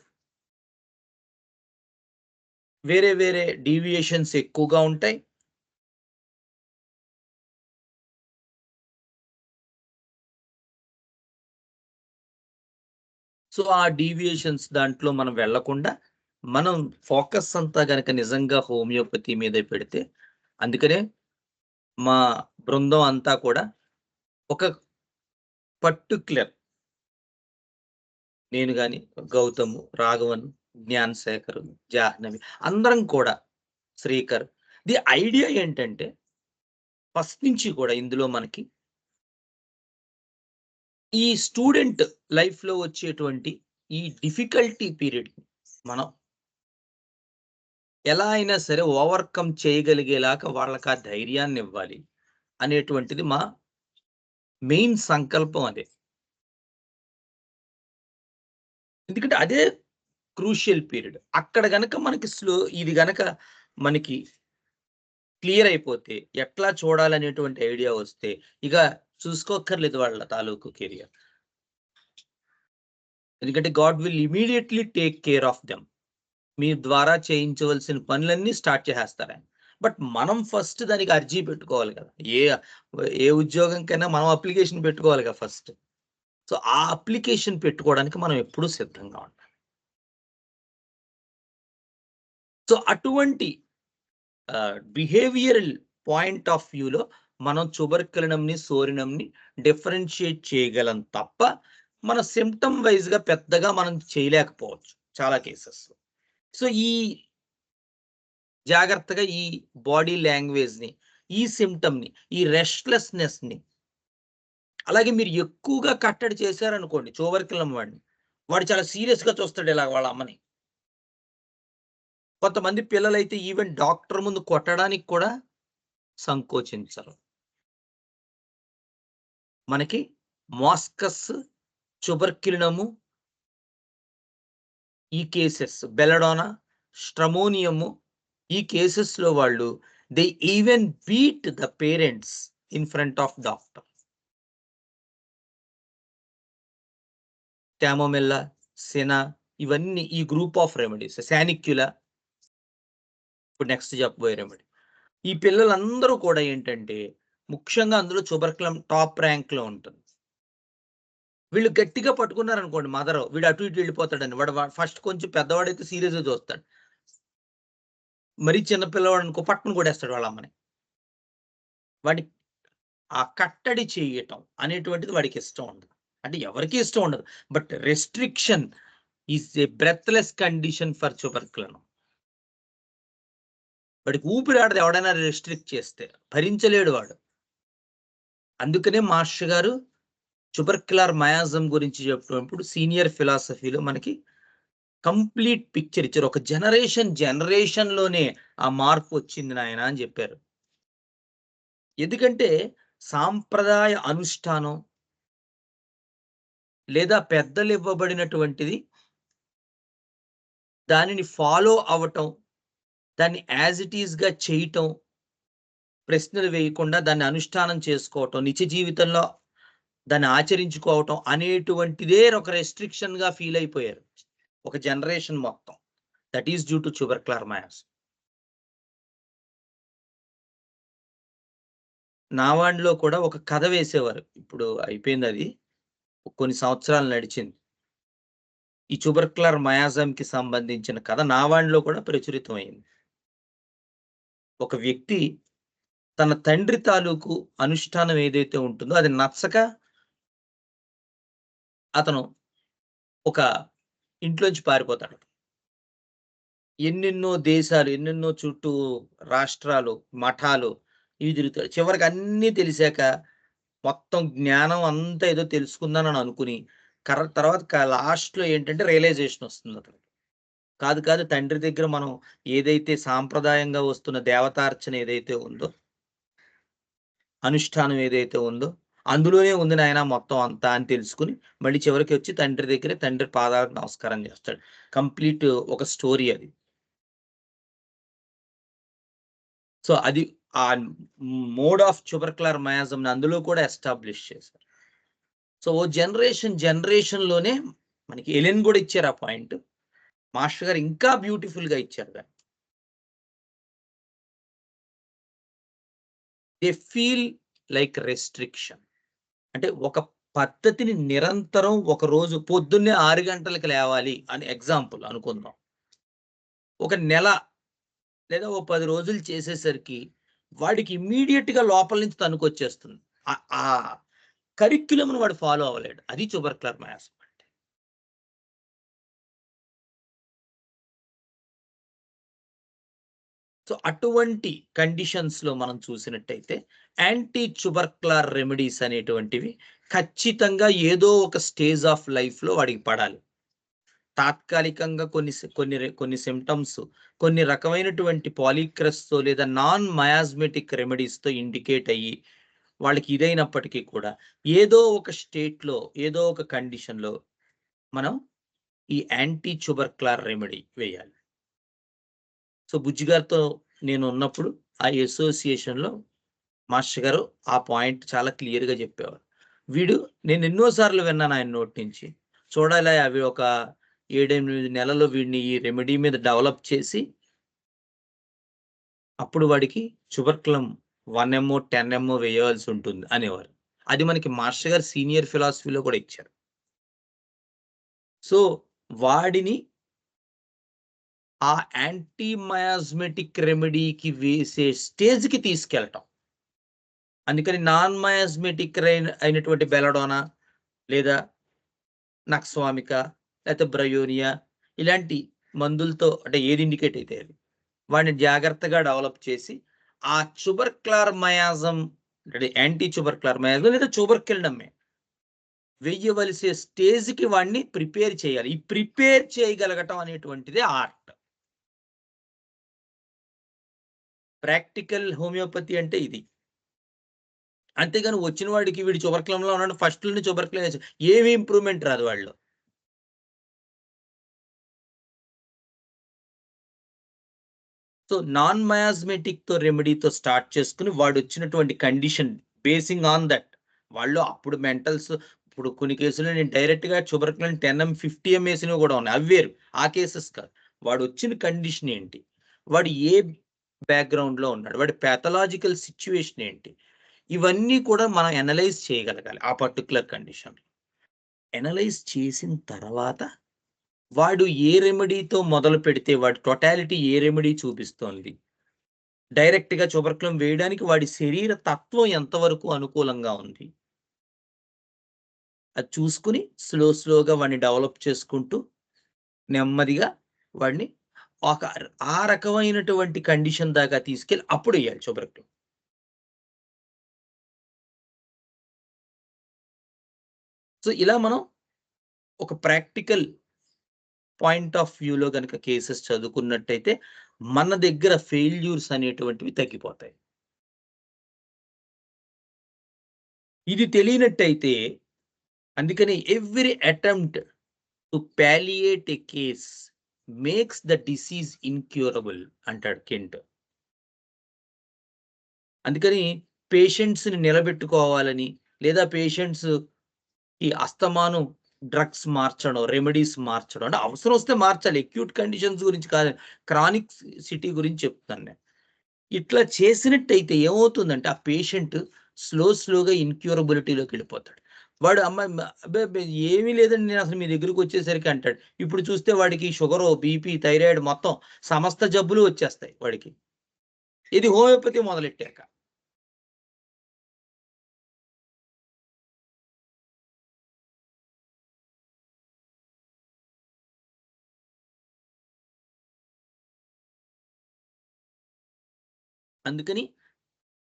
[SPEAKER 1] వేరే వేరే డీవియేషన్స్ ఎక్కువగా ఉంటాయి. సో ఆ డీవియేషన్స్ దాంట్లో మనం వెళ్ళకుండా మనం ఫోకస్ అంతా గనక నిజంగా హోమియోపతి మీదే పెడితే, అందుకనే మా బృందం అంతా కూడా ఒక పర్టిక్యులర్, నేను గాని, గౌతమ్, రాఘవన్, జ్ఞాన్ శేఖర్, జాహ్నవి అందరం కూడా, శ్రీకర్. ది ఐడియా ఏంటంటే ఫస్ట్ నుంచి కూడా ఇందులో మనకి ఈ స్టూడెంట్ లైఫ్‌లో వచ్చేటువంటి ఈ డిఫికల్టీ పీరియడ్ మనం ఎలా అయినా సరే ఓవర్‌కమ్ చేయగలిగేలాగా వాళ్ళకి ఆ ధైర్యాన్నివ్వాలి అనేటువంటిది మా మెయిన్ సంకల్పం అదే. ఎందుకంటే అదే క్రూషియల్ పీరియడ్. అక్కడ గనక మనకి ఇది గనక మనకి క్లియర్ అయిపోతే ఎట్లా చూడాలనేటువంటి ఐడియా వస్తే ఇక చూసుకోక్కర్లేదు వాళ్ళ తాలూకు కెరియర్. ఎందుకంటే God will immediately take care of them. మీ ద్వారా చేయించవలసిన పనులన్నీ స్టార్ట్ చేసేస్తారు ఆయన. బట్ మనం ఫస్ట్ దానికి అర్జీ పెట్టుకోవాలి కదా! ఏ ఉద్యోగంకైనా మనం అప్లికేషన్ పెట్టుకోవాలి కదా ఫస్ట్. సో, ఆ అప్లికేషన్ పెట్టుకోవడానికి మనం ఎప్పుడూ సిద్ధంగా ఉండాలి. సో, అటువంటి బిహేవియరల్ పాయింట్ ఆఫ్ వ్యూలో మనం ట్యూబర్కులినంని, సోరినంని డిఫరెన్షియేట్ చేయగలం తప్ప, మన సింప్టమ్ వైస్‌గా పెద్దగా మనం చేయలేకపోవచ్చు చాలా కేసెస్‌లో. సో, ఈ జాగ్రత్తగా ఈ బాడీ లాంగ్వేజ్‌ని, ఈ సింప్టమ్‌ని, ఈ రెస్ట్‌లెస్‌నెస్‌ని, అలాగే మీరు ఎక్కువగా కట్టడి చేశారనుకోండి ట్యూబర్కులమ్ వాడిని, వాడు చాలా సీరియస్‌గా చూస్తాడు ఇలాగ వాళ్ళ అమ్మని. కొంతమంది పిల్లలైతే ఈవెన్ డాక్టర్ ముందు కొట్టడానికి కూడా సంకోచించరు. మనకి మాస్కస్, ట్యూబర్క్యులినము, ఈ కేసెస్ బెలడోనా, స్ట్రమోనియము, ఈ కేసెస్‌లో వాళ్ళు they even beat the parents in front of doctor. Chamomilla, cina, ఇవన్నీ ఈ గ్రూప్ ఆఫ్ రెమెడీస్. సానిక్యులా, ఇప్పుడు నెక్స్ట్ చెప్పబోయే రెమెడీ. ఈ పిల్లలందరూ కూడా ఏంటంటే ముఖ్యంగా అందులో ట్యూబర్కులమ్ టాప్ ర్యాంక్‌లో ఉంటుంది. వీళ్ళు గట్టిగా పట్టుకున్నారనుకోండి మదరు, వీడు అటు ఇటు వెళ్ళిపోతాడని. వాడు ఫస్ట్ కొంచెం పెద్దవాడైతే సీరియస్‌గా చూస్తాడు. మరీ చిన్న పిల్లవాడనుకో పట్టుకొని కొట్టేస్తాడు వాళ్ళ అమ్మని. వాడిని ఆ కట్టడి చేయటం అనేటువంటిది వాడికి ఇష్టం ఉండదు. అంటే ఎవరికీ ఇష్టం ఉండదు. But restriction is a breathless condition for tuberculum. వాడికి ఊపిరాడదు ఎవడైనా రెస్ట్రిక్ట్ చేస్తే. భరించలేడు వాడు. అందుకనే మాస్టర్ గారు ట్యూబర్క్యులర్ మయాజం గురించి చెప్పినప్పుడు సీనియర్ ఫిలాసఫీలో మనకి కంప్లీట్ పిక్చర్ ఇచ్చారు. ఒక జనరేషన్‌లోనే ఆ మార్పు వచ్చింది నాయన అని చెప్పారు. ఎందుకంటే సాంప్రదాయ అనుష్ఠానం లేదా పెద్దలు ఇవ్వబడినటువంటిది దానిని ఫాలో అవ్వటం, దాన్ని యాజ్ ఇట్ ఈస్‌గా చేయటం, ప్రశ్నలు వేయకుండా దాన్ని అనుష్ఠానం చేసుకోవటం, నిత్య జీవితంలో దాన్ని ఆచరించుకోవటం అనేటువంటిదే ఒక రెస్ట్రిక్షన్‌గా ఫీల్ అయిపోయారు. ఒక జనరేషన్ మొత్తం. That is due to tubercular miasm. నావాండ్‌లో కూడా ఒక కథ వేసేవారు. ఇప్పుడు అయిపోయిందది. కొన్ని సంవత్సరాలు నడిచింది. ఈ ట్యూబర్క్యులర్ మయాజంకి సంబంధించిన కథ నావాండ్‌లో కూడా ప్రచురితమైంది. ఒక వ్యక్తి తన తండ్రి తాలూకు అనుష్ఠానం ఏదైతే ఉంటుందో అది నచ్చక అతను ఒక ఇంట్లోంచి పారిపోతాడు. ఎన్నెన్నో దేశాలు, ఎన్నెన్నో చుట్టూ రాష్ట్రాలు, మఠాలు ఇవి తిరుగుతాడు. చివరికి అన్నీ తెలిసాక మొత్తం జ్ఞానం అంతా ఏదో తెలుసుకుందానని అనుకుని తర్వాత లాస్ట్‌లో ఏంటంటే రియలైజేషన్ వస్తుంది అతనికి. కాదు తండ్రి దగ్గర మనం ఏదైతే సాంప్రదాయంగా వస్తున్న దేవతార్చన ఏదైతే ఉందో, అనుష్ఠానం ఏదైతే ఉందో, అందులోనే ఉంది నాయన మొత్తం అంతా అని తెలుసుకొని, మళ్ళీ చివరికొచ్చి తండ్రి దగ్గరే తండ్రి పాదాలకు నమస్కారం చేస్తాడు. కంప్లీట్ ఒక స్టోరీ అది. సో, అది ఆ మోడ్ ఆఫ్ ట్యూబర్క్యులర్ మయాజంని అందులో కూడా ఎస్టాబ్లిష్ చేశారు. సో, జనరేషన్‌లోనే మనకి ఎలెన్ గూడా ఇచ్చారు ఆ పాయింట్. మాస్టర్ గారు ఇంకా బ్యూటిఫుల్‌గా ఇచ్చారు దాన్ని. They feel like restriction. అంటే ఒక పద్ధతిని నిరంతరం ఒక రోజు పొద్దున్నే 6 గంటలకి లేవాలి అని ఎగ్జాంపుల్ అనుకుందాం. ఒక నెల లేదా ఓ 10 రోజులు చేసేసరికి వాడికి ఇమ్మీడియేట్‌గా లోపల నుంచి తణుకొచ్చేస్తుంది. ఆ కరిక్యులమ్‌ని వాడు ఫాలో అవ్వలేడు. అది ట్యూబర్క్యులర్ మయాసిస్ అంటే. సో, అటువంటి కండిషన్స్‌లో మనం చూసినట్టయితే యాంటీ ట్యూబర్క్యులర్ రెమెడీస్ అనేటువంటివి ఖచ్చితంగా ఏదో ఒక స్టేజ్ ఆఫ్ లైఫ్‌లో వాడికి పడాలి. తాత్కాలికంగా కొన్ని సింప్టమ్స్ కొన్ని రకమైనటువంటి పాలీక్రస్‌తో లేదా నాన్ మయాస్మెటిక్ రెమెడీస్‌తో ఇండికేట్ అయ్యి వాళ్ళకి ఇదైనప్పటికీ కూడా ఏదో ఒక స్టేట్‌లో ఏదో ఒక కండిషన్‌లో మనం ఈ యాంటీ ట్యూబర్క్యులర్ రెమెడీ వేయాలి. సో, బుజ్జి గారితో నేను ఉన్నప్పుడు ఆ అసోసియేషన్‌లో మాస్టర్ గారు ఆ పాయింట్ చాలా క్లియర్‌గా చెప్పేవారు. నేను ఎన్నో సార్లు విన్నాను ఆయన నోటి నుంచి. చూడాలి అవి ఒక 7, 8 నెలల్లో వీడిని ఈ రెమెడీ మీద డెవలప్ చేసి అప్పుడు వాడికి ట్యూబర్కులమ్ 1 ఎంఓ, 10 ఎంఓ వేయాల్సి ఉంటుంది అనేవారు. అది మనకి మాస్టర్ గారు సీనియర్ ఫిలాసఫీలో కూడా ఇచ్చారు. సో, వాడిని ఆ యాంటీ మయాస్మెటిక్ రెమెడీకి వేసే స్టేజ్‌కి తీసుకెళ్ళటం. అందుకని నాన్ మయాస్మెటిక్ అయినటువంటి బెలడోనా లేదా నక్స్వామిక లేకపోతే బ్రయోనియా ఇలాంటి మందులతో అంటే ఏది ఇండికేట్ అయితే అది. వాడిని జాగ్రత్తగా డెవలప్ చేసి ఆ ట్యూబర్క్యులర్ మయాజం అంటే యాంటీ ట్యూబర్క్యులర్ మయాజం లేదా ట్యూబర్కిల్డమే వెయ్యవలసే స్టేజ్‌కి వాడిని ప్రిపేర్ చేయాలి. ఈ ప్రిపేర్ చేయగలగటం అనేటువంటిదే ఆర్ట్. ప్రాక్టికల్ హోమియోపతి అంటే ఇది. అంతేగాని వచ్చిన వాడికి వీడు ట్యూబర్కులంలో ఉన్నాడు ఫస్ట్ నుండి ట్యూబర్కులమ్ ఏమి ఇంప్రూవ్‌మెంట్ రాదు వాడిలో. సో, నాన్ మయాస్మెటిక్‌తో రెమెడీతో స్టార్ట్ చేసుకొని వాడొచ్చినటువంటి కండిషన్ బేసింగ్ ఆన్ దట్. వాళ్ళు అప్పుడు మెంటల్స్ ఇప్పుడు కొన్ని కేసుల్లో నేను డైరెక్ట్‌గా ట్యూబర్కులమ్ 10 50 ఏసినవి కూడా ఉన్నాయి. అవి వేరు. ఆ కేసెస్ కాదు. వాడొచ్చిన కండిషన్ ఏంటి? వాడు ఏ బ్యాక్‌గ్రౌండ్‌లో ఉన్నాడు? వాడి పాథలాజికల్ సిట్యుయేషన్ ఏంటి? ఇవన్నీ కూడా మనం అనలైజ్ చేయగలగాలి ఆ పర్టిక్యులర్ కండిషన్. అనలైజ్ చేసిన తర్వాత వాడు ఏ రెమెడీతో మొదలుపెడితే వాడి టోటాలిటీ ఏ రెమెడీ చూపిస్తోంది? డైరెక్ట్‌గా ట్యూబర్కులమ్ వేయడానికి వాడి శరీర తత్వం ఎంతవరకు అనుకూలంగా ఉంది? అది చూసుకొని స్లోగా వాడిని డెవలప్ చేసుకుంటూ నెమ్మదిగా వాడిని ఒక ఆ రకమైనటువంటి కండిషన్ దాకా తీసుకెళ్ళి అప్పుడెయ్యాలి ట్యూబర్కులమ్. సో, ఇలా మనం ఒక ప్రాక్టికల్ పాయింట్ ఆఫ్ వ్యూలో గనక కేసెస్ చదువుకున్నట్టయితే మన దగ్గర ఫెయిల్యూర్స్ అనేటువంటివి తగ్గిపోతాయి. ఇది తెలియనట్టయితే అందుకని every attempt to palliate a case makes the disease incurable అంటాడు కెంట్. అందుకని పేషెంట్స్‌ని నిలబెట్టుకోవాలని లేదా పేషెంట్స్ ఈ అస్తమానం డ్రగ్స్ మార్చడం, రెమెడీస్ మార్చడం అంటే అవసరం వస్తే మార్చాలి. అక్యూట్ కండిషన్స్ గురించి కాదు. క్రానిక్ సిటీ గురించి చెప్తున్నాను నేను. ఇట్లా చేసినట్టయితే ఏమవుతుందంటే ఆ పేషెంట్ స్లోగా ఇన్‌క్యూరబిలిటీలోకెళ్ళిపోతాడు. వాడు అమ్మ మ అబ్బే! అబ్బే! ఏమీ లేదండి నేనసలు మీ దగ్గరికొచ్చేసరికి అంటాడు. ఇప్పుడు చూస్తే వాడికి షుగరు, బీపీ, థైరాయిడ్ మొత్తం సమస్త జబ్బులు వచ్చేస్తాయి వాడికి. ఇది హోమియోపతి మొదలెట్టాక. అందుకని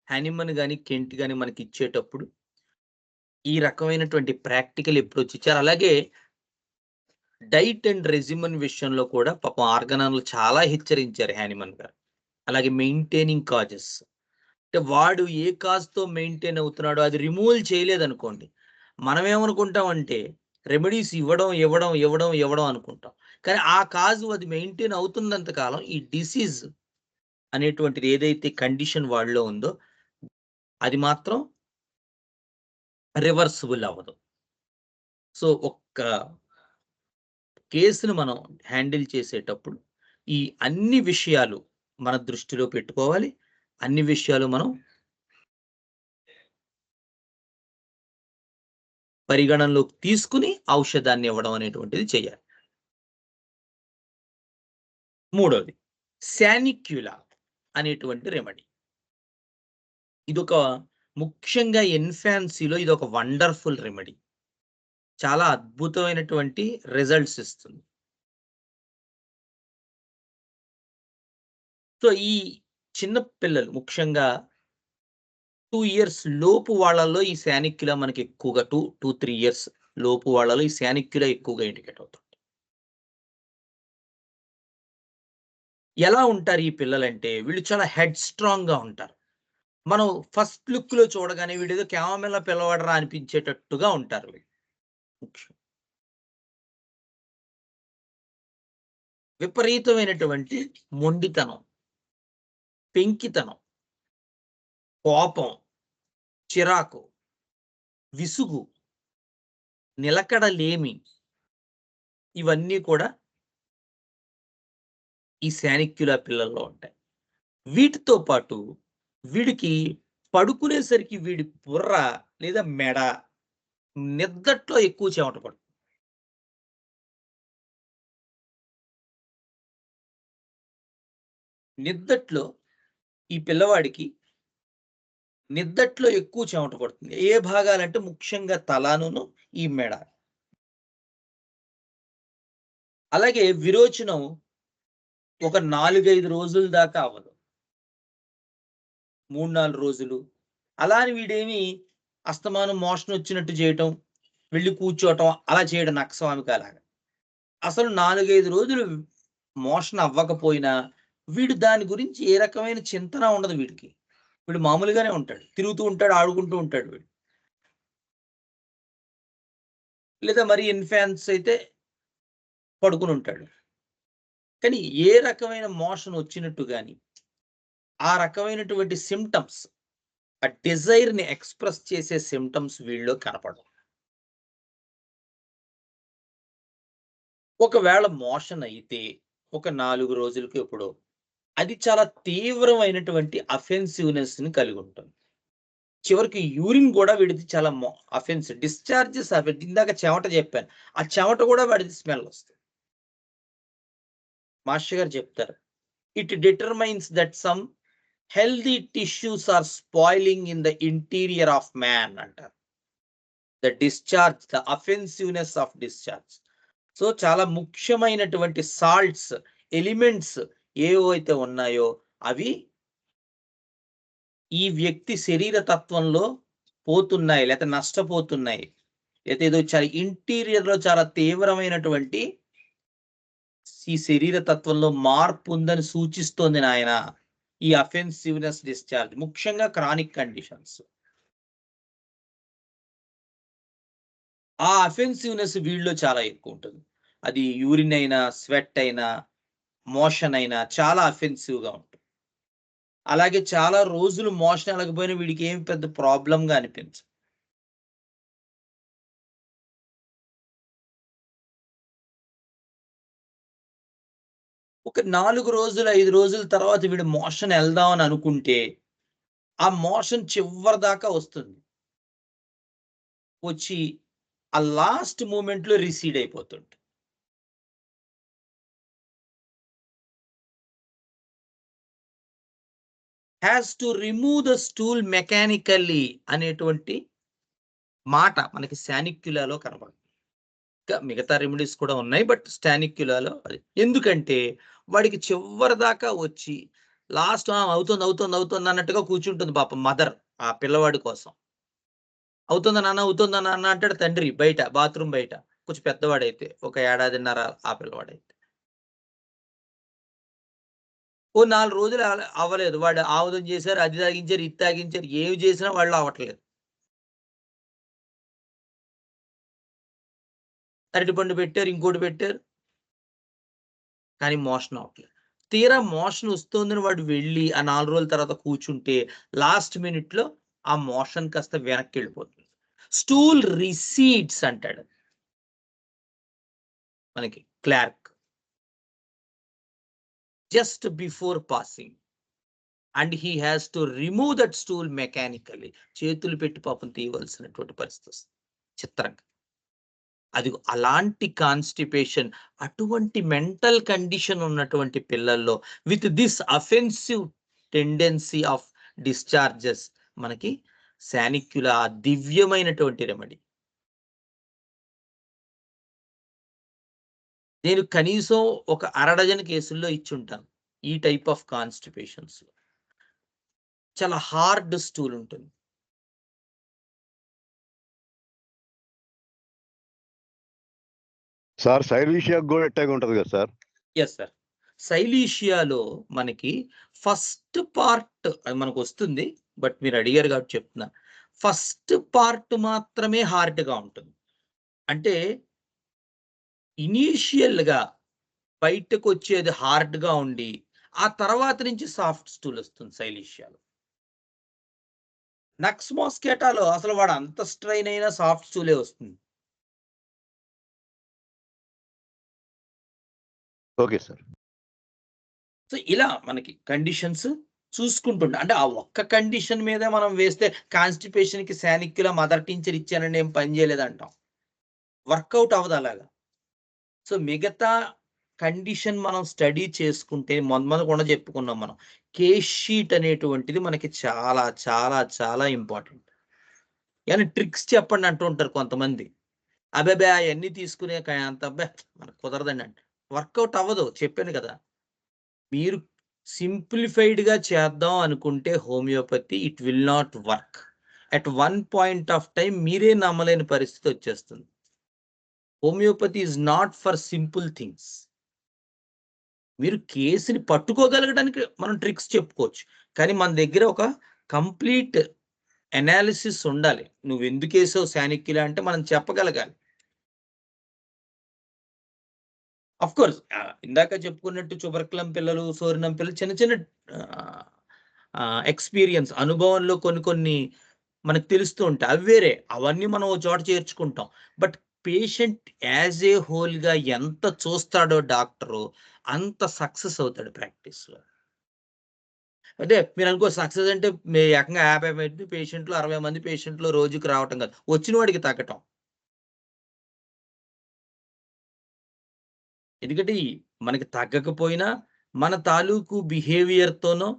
[SPEAKER 1] హానిమన్ గాని, కెంట్ గాని మనకిచ్చేటప్పుడు ఈ రకమైనటువంటి ప్రాక్టికల్ అప్రోచ్ ఇచ్చారు. అలాగే డైట్ అండ్ రెజిమెన్ విషయంలో కూడా పాపం ఆర్గనాన్‌లు చాలా హెచ్చరించారు హానిమన్ గారు. అలాగే మెయింటైనింగ్ కాజెస్. అంటే వాడు ఏ కాజ్‌తో మెయింటైన్ అవుతున్నాడో అది రిమూవల్ చేయలేదనుకోండి. మనమేమనుకుంటామంటే రెమెడీస్ ఇవ్వడం అనుకుంటాం. కానీ ఆ కాజ్ అది మెయింటైన్ అవుతున్నంత కాలం ఈ డిసీజ్ అనేటువంటిది ఏదైతే కండిషన్ వాడిలో ఉందో అది మాత్రం రివర్సిబుల్ అవ్వదు. సో, ఒక్క కేస్‌ని మనం హ్యాండిల్ చేసేటప్పుడు ఈ అన్ని విషయాలు మన దృష్టిలో పెట్టుకోవాలి. అన్ని విషయాలు మనం పరిగణనలోకి తీసుకుని ఔషధాన్ని ఇవ్వడం అనేటువంటిది చేయాలి. మూడోది శానిక్యులా అనేటువంటి రెమెడీ. ఇదొక ముఖ్యంగా ఇన్ఫాన్సీలో ఇదొక వండర్‌ఫుల్ రెమెడీ. చాలా అద్భుతమైనటువంటి రిజల్ట్స్ ఇస్తుంది. సో, ఈ చిన్న పిల్లలు ముఖ్యంగా 2 ఇయర్స్ లోపు వాళ్ళలో ఈ శానిక్యులా మనకి ఎక్కువగా 3 ఇయర్స్ లోపు వాళ్ళలో ఈ శానిక్యులా ఎక్కువగా ఇండికేట్ అవుతుంది. ఎలా ఉంటారు ఈ పిల్లలంటే వీళ్ళు చాలా హెడ్ స్ట్రాంగ్‌గా ఉంటారు. మనం ఫస్ట్ లుక్‌లో చూడగానే వీడేదో కేవలం పిల్లవాడురా అనిపించేటట్టుగా ఉంటారు వీళ్ళు. ముఖ్యం. విపరీతమైనటువంటి మొండితనం, పెంకితనం, కోపం, చిరాకు, విసుగు, నిలకడలేమి ఇవన్నీ కూడా ఈ శానిక్యులా పిల్లల్లో ఉంటాయి. వీటితో పాటు వీడికి పడుకునేసరికి వీడి బుర్ర లేదా మెడ నిద్దట్లో ఎక్కువ చెమట పడుతుంది. నిద్దట్లో ఈ పిల్లవాడికి నిద్దట్లో ఎక్కువ చెమట పడుతుంది. ఏ భాగాలంటే ముఖ్యంగా తలానును, ఈ మెడ. అలాగే విరోచనం ఒక 4, 5 రోజుల దాకా అవ్వదు. 3, 4 రోజులు. అలా అని వీడేమి అస్తమానం మోషన్ వచ్చినట్టు చేయటం, వెళ్లి కూర్చోవటం అలా చేయడు నక్కస్వామికలాగా. అసలు 4, 5 రోజులు మోషన్ అవ్వకపోయినా వీడు దాని గురించి ఏ రకమైన చింతన ఉండదు వీడికి. వీడు మామూలుగానే ఉంటాడు. తిరుగుతూ ఉంటాడు, ఆడుకుంటూ ఉంటాడు వీడు. లేదా మరి ఇన్‌ఫాన్స్ అయితే పడుకొనుంటాడు. కానీ ఏ రకమైన మోషన్ వచ్చినట్టు గాని, ఆ రకమైనటువంటి సింప్టమ్స్, ఆ డిజైర్‌ని ఎక్స్‌ప్రెస్ చేసే సింప్టమ్స్ వీళ్ళలో కనపడవు. ఒకవేళ మోషన్ అయితే ఒక 4 రోజులకి ఎప్పుడో, అది చాలా తీవ్రమైనటువంటి అఫెన్సివ్‌నెస్‌ని కలిగుంటుంది. చివరికి యూరిన్ గూడా వీడిది చాలా డిశ్చార్జెస్ ఇందాక చెమట జెప్పాను. ఆ చెమట గూడా వాడిది స్మెల్ ఒస్తది. మాస్టర్ గారు చెప్తారు. It determines that some healthy tissues are spoiling in the interior of man అంటారు. The offensiveness of discharge. So, చాలా ముఖ్యమైనటువంటి సాల్ట్స్, ఎలిమెంట్స్ ఏవైతే ఉన్నాయో అవి ఈ వ్యక్తి శరీర తత్వంలో పోతున్నాయి. లేతే నష్టపోతున్నాయి. లేతే ఏదో చాలా ఇంటీరియర్‌లో చాలా తీవ్రమైనటువంటి ఈ శరీర తత్వంలో మార్పుందని సూచిస్తోంది నాయనా. ఈ అఫెన్సివ్‌నెస్ డిశ్చార్జ్. ముఖ్యంగా క్రానిక్ కండిషన్స్. ఆ అఫెన్సివ్‌నెస్ వీళ్ళలో చాలా ఎక్కువుంటుంది. అది యూరిన్ అయినా, స్వెట్ అయినా, మోషన్ అయినా చాలా అఫెన్సివ్‌గా ఉంటుంది. అలాగే చాలా రోజులు మోషన్ ఎళ్ళకపోయినా వీడికేమి పెద్ద ప్రాబ్లమ్‌గా అనిపించదు. ఒక 4 రోజులు, 5 రోజుల తర్వాత వీడు మోషన్ ఎళ్దాం అని అనుకుంటే, ఆ మోషన్ చివరి దాకా వస్తుంది. వచ్చి ఆ లాస్ట్ మూమెంట్‌లో రిసీడ్ అయిపోతుంది. Has to remove the stool mechanically అనేటువంటి మాట మనకి శానిక్యులాలో కనపడుతుంది. ఇంకా మిగతా రెమెడీస్ కూడా ఉన్నాయి. బట్ స్టానిక్యులాలో అది. ఎందుకంటే వాడికి చివరి దాకా వచ్చి లాస్ట్ అవుతుంది, అవుతుంది, అవుతుంది అన్నట్టుగా కూర్చుంటుంది పాపం మదర్ ఆ పిల్లవాడి కోసం. అవుతుందా నాన్న, అవుతుందా నాన్న అంటాడు తండ్రి బయట బాత్రూమ్ బయట. కొంచెం పెద్దవాడైతే ఒక ఏడాదిన్నర ఆ పిల్లవాడైతే. ఓ 4 రోజులు అవ్వలేదు. వాడు ఆముదం చేశారు, అది తాగించారు, ఇది తాగించారు. ఏమి చేసినా వాళ్ళు అవ్వట్లేదు. అరటిపండు పెట్టారు, ఇంకోటి పెట్టారు. కానీ మోషన్ అవ్వట్లేదు. తీరా మోషన్ వస్తోందని వాడు వెళ్ళి ఆ 4 రోజుల తర్వాత కూర్చుంటే లాస్ట్ మినిట్‌లో ఆ మోషన్ కాస్త వెనక్కెళ్ళిపోతుంది. స్టూల్ రిసీడ్స్ అంటాడు మనకి Clarke. Just before passing. And he has to remove that stool mechanically. చేతులు పెట్టి పాపం తీయవలసినటువంటి పరిస్థితి వస్తుంది. చిత్రంగా. అదిగో అలాంటి కాన్‌స్టిపేషన్, అటువంటి మెంటల్ కండిషన్ ఉన్నటువంటి పిల్లల్లో with this offensive tendency of discharges మనకి సానిక్యులా దివ్యమైనటువంటి రెమెడీ. నేను కనీసం ఒక అరడజన్ కేసుల్లో ఇచ్చుంటాను. ఈ టైప్ ఆఫ్ కాన్‌స్టిపేషన్స్‌లో. చాలా హార్డ్ స్టూల్ ఉంటుంది.
[SPEAKER 3] సార్ సైలీషియాకి కూడా ఎట్టాగే ఉంటది కదా సార్?
[SPEAKER 1] Yes sir. సైలీషియాలో మనకి ఫస్ట్ పార్ట్ అది మనకొస్తుంది. బట్ మీరు అడిగారు కాబట్టి చెప్తున్నా. ఫస్ట్ పార్ట్ మాత్రమే హార్డ్‌గా ఉంటుంది. అంటే ఇనీషియల్‌గా బయటకొచ్చేది హార్డ్‌గా ఉండి, ఆ తర్వాత నుంచి సాఫ్ట్ స్టూల్ వస్తుంది సైలీషియాలో. నక్స్ మోస్కెటాలో అసలు వాడు అంత స్ట్రెయిన్ అయినా సాఫ్ట్ స్టూలే వస్తుంది.
[SPEAKER 3] Okay sir.
[SPEAKER 1] సో, ఇలా మనకి కండిషన్స్ చూసుకుంటుండే. అంటే ఆ ఒక్క కండిషన్ మీదే మనం వేస్తే కాన్‌స్టిపేషన్‌కి సానిక్యులా మదర్ టించర్ ఇచ్చానని ఏం పని చేయలేదంటాం. వర్కౌట్ అవ్వదు అలాగా. సో, మిగతా కండిషన్ మనం స్టడీ చేసుకుంటే మొన్న కూడా చెప్పుకున్నాం మనం. కేస్ షీట్ అనేటువంటిది మనకి చాలా, చాలా, చాలా ఇంపార్టెంట్. ఏమైనా ట్రిక్స్ చెప్పండి అంటూ ఉంటారు కొంతమంది. అబ్బెబ్బే! అయన్నీ తీసుకునే అంత అబ్బే! మనకు కుదరదండి అంటే. వర్కౌట్ అవ్వదు. చెప్పాను కదా! మీరు సింప్లిఫైడ్‌గా చేద్దాం అనుకుంటే homeopathy it will not work. At one point of time మీరే నమ్మలేని పరిస్థితి వచ్చేస్తుంది. Homeopathy is not for simple things. మీరు కేస్‌ని పట్టుకోగలగడానికి మనం ట్రిక్స్ చెప్పుకోవచ్చు. కానీ మన దగ్గర ఒక కంప్లీట్ అనాలిసిస్ ఉండాలి. నువ్వెందుకేసావు సానిక్యులా అంటే మనం చెప్పగలగాలి. ఆఫ్‌కోర్స్ ఇందాక చెప్పుకున్నట్టు ట్యూబర్కులం పిల్లలు, సోరినం పిల్లలు చిన్న చిన్న ఆహ్, ఎక్స్‌పీరియన్స్ అనుభవంలో కొన్ని కొన్ని మనకు తెలుస్తూ ఉంటాయి. అవి వేరే. అవన్నీ మనం ఓ చోట చేర్చుకుంటాం. బట్ పేషెంట్ యాస్ ఏ హోల్‌గా ఎంత చూస్తాడో డాక్టరు, అంత సక్సెస్ అవుతాడు ప్రాక్టీస్‌లో. అంటే మీరనుకో సక్సెస్ అంటే ఏకంగా 50 మంది పేషెంట్‌లు, 60 మంది పేషెంట్‌లు రోజుకి రావటం కాదు. వచ్చిన వాడికి తగ్గటం. ఎందుకంటే మనకి తగ్గకపోయినా మన తాలూకు బిహేవియర్‌తోనో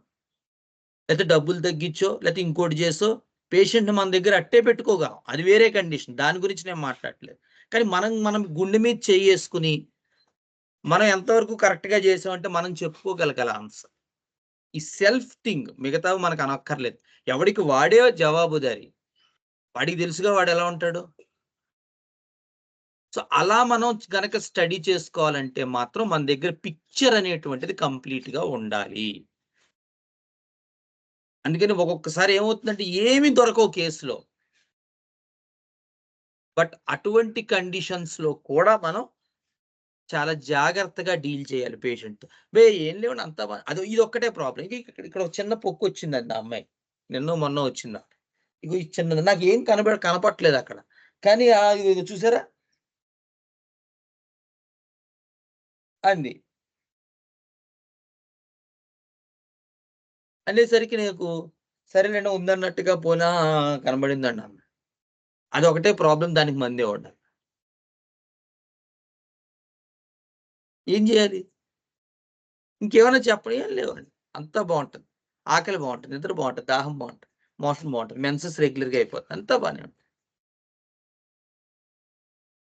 [SPEAKER 1] లేతే డబ్బులు తగ్గిచ్చో, లేతే ఇంకోటి చేసో పేషెంట్‌ని మన దగ్గర అట్టే పెట్టుకోగలం. అది వేరే కండిషన్. దాని గురించి నేను మాట్లాడట్లేదు. కానీ మనం గుండె మీద చెయ్యేసుకొని, మనం ఎంతవరకు కరెక్ట్‌గా చేసామంటే మనం చెప్పుకోగలగాలి ఆన్సర్. ఈ సెల్ఫ్ థింగ్ మిగతావి మనకు అనక్కర్లేదు. ఎవడికి వాడే జవాబుదారీ. వాడికి తెలుసుగా వాడెలా ఉంటాడో. సో, అలా మనం గనక స్టడీ చేసుకోవాలంటే మాత్రం మన దగ్గర పిక్చర్ అనేటువంటిది కంప్లీట్‌గా ఉండాలి. అందుకని ఒక్కొక్కసారి ఏమవుతుందంటే ఏమి దొరకవు కేస్‌లో. బట్ అటువంటి కండిషన్స్‌లో కూడా మనం చాలా జాగ్రత్తగా డీల్ చేయాలి పేషెంట్‌తో. ఏం లేవండి అంతా ఇదొక్కటే ప్రాబ్లమ్. ఇక్కడ ఒక చిన్న పొక్కొచ్చిందండి ఆ అమ్మాయి. నిన్నో మొన్నో వచ్చిందంట. ఇగో ఈ చిన్నది నాకేం కనపట్లేదక్కడ. కానీ ఇదిగో చూసారా? అంది. అనేసరికి నాకు సరేలేండి ఉందన్నట్టుగా పోనా కనబడిందండి అన్నా. అదొకటే ప్రాబ్లమ్ దానికి మందేవాడు. ఏం జేయాలి? ఇంకేమైనా చెప్పండి. ఏం లేవండి. అంతా బావుంటది. ఆకలి బావుంటది. నిద్ర బావుంటది. దాహం బావుంటది. మోషన్ బావుంటది. మెన్సెస్ రెగ్యులర్‌గా అయిపోతుంది. అంతా బానే ఉంటది.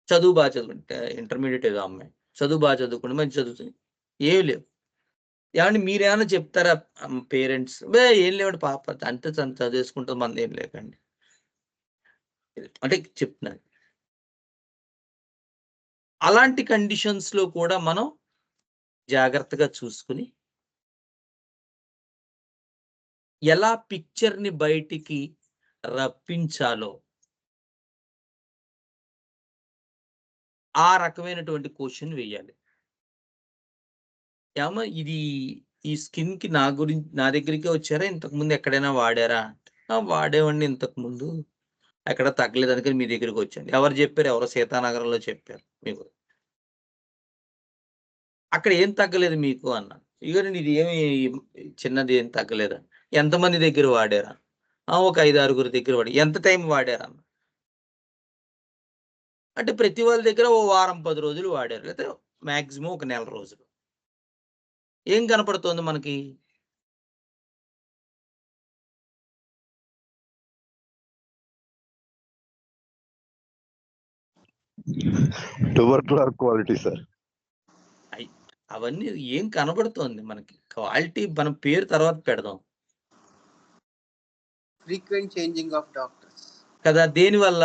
[SPEAKER 1] చదువు బా చదువుకుంటే ఇంటర్మీడియేట్ ఏదో అమ్మాయి. చదువు బా చదువుకుంది. మంచి చదువుతుంది. ఏమి లేవు. ఏవండీ మీరేమన్నా చెప్తారా పేరెంట్స్? ఏం లేవండి పాప అంతే తను చదివేసుకుంటది మనదేం లేకండి. అంటే చెప్తున్నాను. అలాంటి కండిషన్స్‌లో కూడా మనం జాగ్రత్తగా చూసుకొని ఎలా పిక్చర్‌ని బయటికి రప్పించాలో ఆ రకమైనటువంటి క్వెషన్ వేయాలి. ఏమ్మా ఇది ఈ స్కిన్‌కి నా దగ్గరికే వచ్చారా? ఇంతకుముందు ఎక్కడైనా వాడారా? ఆ! వాడేవాడిని ఇంతకుముందు. ఎక్కడ తగ్గలేదు అందుకని మీ దగ్గరికొచ్చాను. ఎవరు జెప్పారు? ఎవరో సీతానగరంలో చెప్పారు మీకు. అక్కడ ఏం తగ్గలేదు మీకు అన్నాను. ఇగోనండి ఇది ఏమి చిన్నది ఏం తగ్గలేదని. ఎంతమంది దగ్గర వాడారా? ఆ! ఒక 5, 6 దగ్గర వాడా. ఎంత టైం వాడారన్న? అంటే ప్రతి వాళ్ళ దగ్గర ఓ వారం 10 రోజులు వాడారు. లేకపోతే మాక్సిమం ఒక నెల రోజులు. ఏం కనపడుతోంది మనకి?
[SPEAKER 3] Tubercular quality sir.
[SPEAKER 1] అవన్నీ ఏం కనబడుతోంది మనకి? క్వాలిటీ మనం పేరు తర్వాత పెడదాం.
[SPEAKER 2] Frequent changing of doctors
[SPEAKER 1] కదా! దేనివల్ల?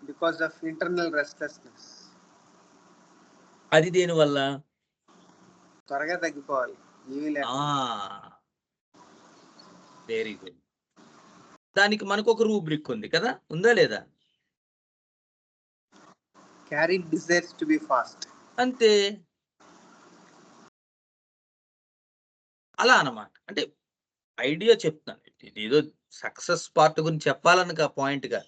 [SPEAKER 2] because of internal restlessness.
[SPEAKER 1] అది దేనివల్ల?
[SPEAKER 2] త్వరగా తగ్గిపోవాలి.
[SPEAKER 1] Very good. దానికి మనకొక రూబ్రిక్ ఉంది కదా! ఉందా లేదా?
[SPEAKER 2] Carried desires to be fast.
[SPEAKER 1] అంతే. అలా అన్నమాట. అంటే ఐడియా చెప్తున్నాను. ఇదేదో సక్సెస్ పార్ట్ గురించి చెప్పాలని పాయింట్‌గా.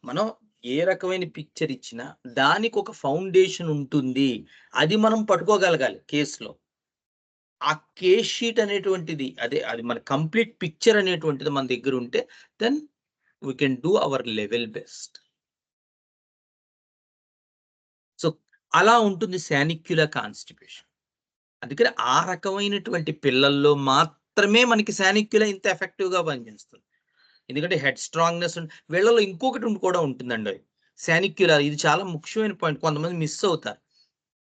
[SPEAKER 1] మనం ఏ రకమైన పిక్చర్ ఇచ్చినా దానికి ఒక ఫౌండేషన్ ఉంటుంది. అది మనం పట్టుకోగలగాలి కేస్‌లో. ఆ కేస్ షీట్ అనేటువంటిది అది మన కంప్లీట్ పిక్చర్ అనేటువంటిది మన దగ్గర ఉంటే then we can do our level best. So అలా ఉంటుంది సానిక్యులర్ కాన్‌స్టిపేషన్. అందుకని ఆ రకమైనటువంటి పిల్లల్లో మాత్రమే మనకి సానిక్యులర్ ఇంత ఎఫెక్టివ్‌గా పనిచేస్తుంది. ఎందుకంటే హెడ్ స్ట్రాంగ్‌నెస్ వీళ్ళలో ఇంకొకటి కూడా ఉంటుందండి. సానిక్యులర్ ఇది చాలా ముఖ్యమైన పాయింట్. కొంతమంది మిస్ అవుతారు.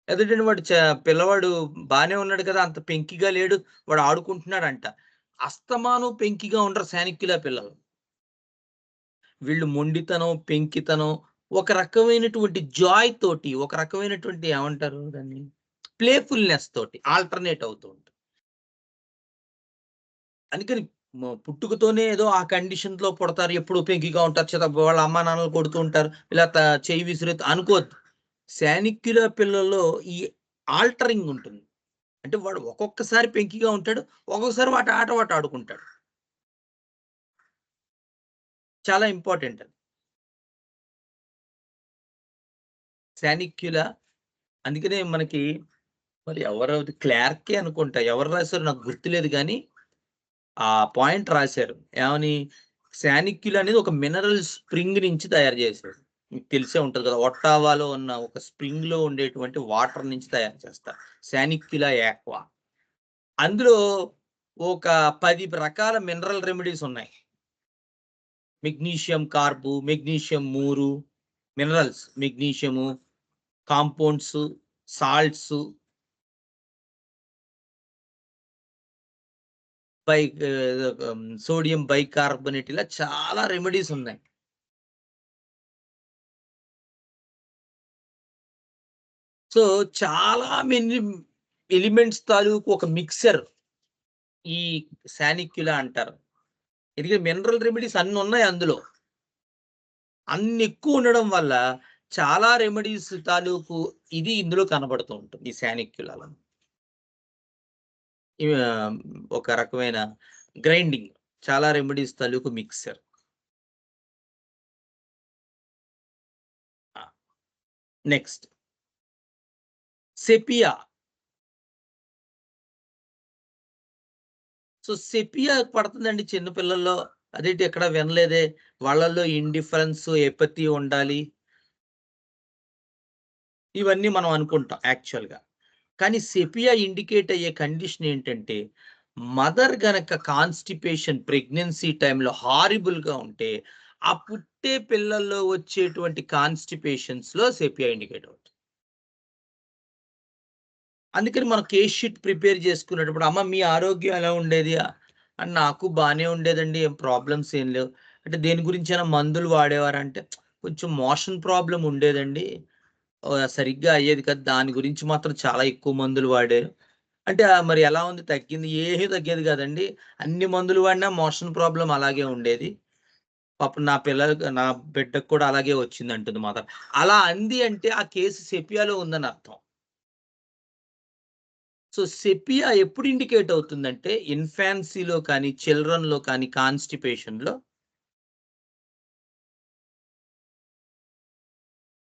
[SPEAKER 1] ఎదుటండి వాడు పిల్లవాడు బానే ఉన్నాడు కదా! అంత పెంకిగా లేడు. వాడు ఆడుకుంటున్నాడంట. అస్తమానం పెంకిగా ఉండరు సానిక్యులర్ పిల్లలు. వీళ్ళు మొండితనం, పెంకితనం, ఒక రకమైనటువంటి జాయ్ తోటి, ఒక రకమైనటువంటి ఏమంటారు దాన్ని? ప్లేఫుల్‌నెస్ తోటి ఆల్టర్‌నేట్ అవుతూ ఉంటుంది. అందుకని పుట్టుకతోనే ఏదో ఆ కండిషన్‌లో పుడతారు. ఎప్పుడు పెంకిగా ఉంటారు. వాళ్ళ అమ్మానాన్నలు కొడుతూ ఉంటారు. ఇలా చెయ్యి విసిరేత్తు అనుకోవద్దు. సానిక్యులర్ పిల్లల్లో ఈ ఆల్టరింగ్ ఉంటుంది. అంటే వాడు ఒక్కొక్కసారి పెంకిగా ఉంటాడు. ఒక్కొక్కసారి వాటి ఆడుకుంటాడు. చాలా ఇంపార్టెంట్ అది. సానిక్యులర్ అందుకనే మనకి మరి ఎవరది క్లార్కే అనుకుంటా. ఎవరు రాసారో నాకు గుర్తులేదు గానీ, ఆ పాయింట్ రాశారు. ఏమని? సానిక్యులర్ అనేది ఒక మినరల్ స్ప్రింగ్ నుంచి తయారు చేశారు. మీకు తెలిసే ఉంటది కదా! ఒట్టావాలో ఉన్న ఒక స్ప్రింగ్‌లో ఉండేటువంటి వాటర్ నుంచి తయారు చేస్తారు. Sanicula aqua. అందులో ఒక 10 రకాల మినరల్ రెమెడీస్ ఉన్నాయి. Magnesium carb, magnesium mur, minerals magnesium, compounds, salts, sodium bicarbonate ఇలా చాలా రెమెడీస్ ఉన్నాయి. సో, చాలా మెనీ ఎలిమెంట్స్ తాలూకు ఒక మిక్సర్ ఈ సానిక్యులా అంటారు. ఎందుకంటే మినరల్ రెమెడీస్ అన్నున్నాయి అందులో. అన్ని ఎక్కువ ఉండడం వల్ల చాలా రెమెడీస్ తాలూకు ఇది ఇందులో కనబడుతూ ఉంటుంది. ఈ సానిక్యులాలో. ఒక రకమైన గ్రైండింగ్. చాలా రెమెడీస్ తాలూకు mixer. Next. Sepia. So, sepia పడుతుందండి చిన్న పిల్లల్లో. అదేంటి ఎక్కడ వినలేదే. వాళ్ళల్లో ఇండిఫరెన్స్, ఎపతీ ఉండాలి. ఇవన్నీ మనం అనుకుంటాం యాక్చువల్‌గా. కానీ సెపియా ఇండికేట్ అయ్యే కండిషన్ ఏంటంటే, మదర్ గనక కాన్‌స్టిపేషన్ ప్రెగ్నెన్సీ టైమ్‌లో హారిబుల్‌గా ఉంటే, ఆ పుట్టే పిల్లల్లో వచ్చేటువంటి కాన్‌స్టిపేషన్స్‌లో సెపియా ఇండికేట్ అవుతుంది. అందుకని మనం కేస్ షీట్ ప్రిపేర్ చేసుకునేటప్పుడు, "అమ్మ మీ ఆరోగ్యం ఎలా ఉండేది?" నాకు బానే ఉండేదండి. ఏం ప్రాబ్లమ్స్ ఏం లేవు. అంటే దేని గురించైనా మందులు వాడేవారా అంటే, కొంచెం మోషన్ ప్రాబ్లమ్ ఉండేదండి. సరిగ్గా అయ్యేది కాదు. దాని గురించి మాత్రం చాలా ఎక్కువ మందులు వాడారు. అంటే మరి ఎలా ఉంది? తగ్గింది? ఏమీ తగ్గేది కాదండి. అన్ని మందులు వాడినా మోషన్ ప్రాబ్లమ్ అలాగే ఉండేది. పాపం నా బిడ్డకి కూడా అలాగే వచ్చిందంటుంది మదర్. అలా అంది అంటే ఆ కేసు సెపియాలో ఉందని అర్థం. సో, సెపియా ఎప్పుడు ఇండికేట్ అవుతుందంటే ఇన్ఫాన్సీలో కానీ, చిల్డ్రన్‌లో కానీ కాన్‌స్టిపేషన్‌లో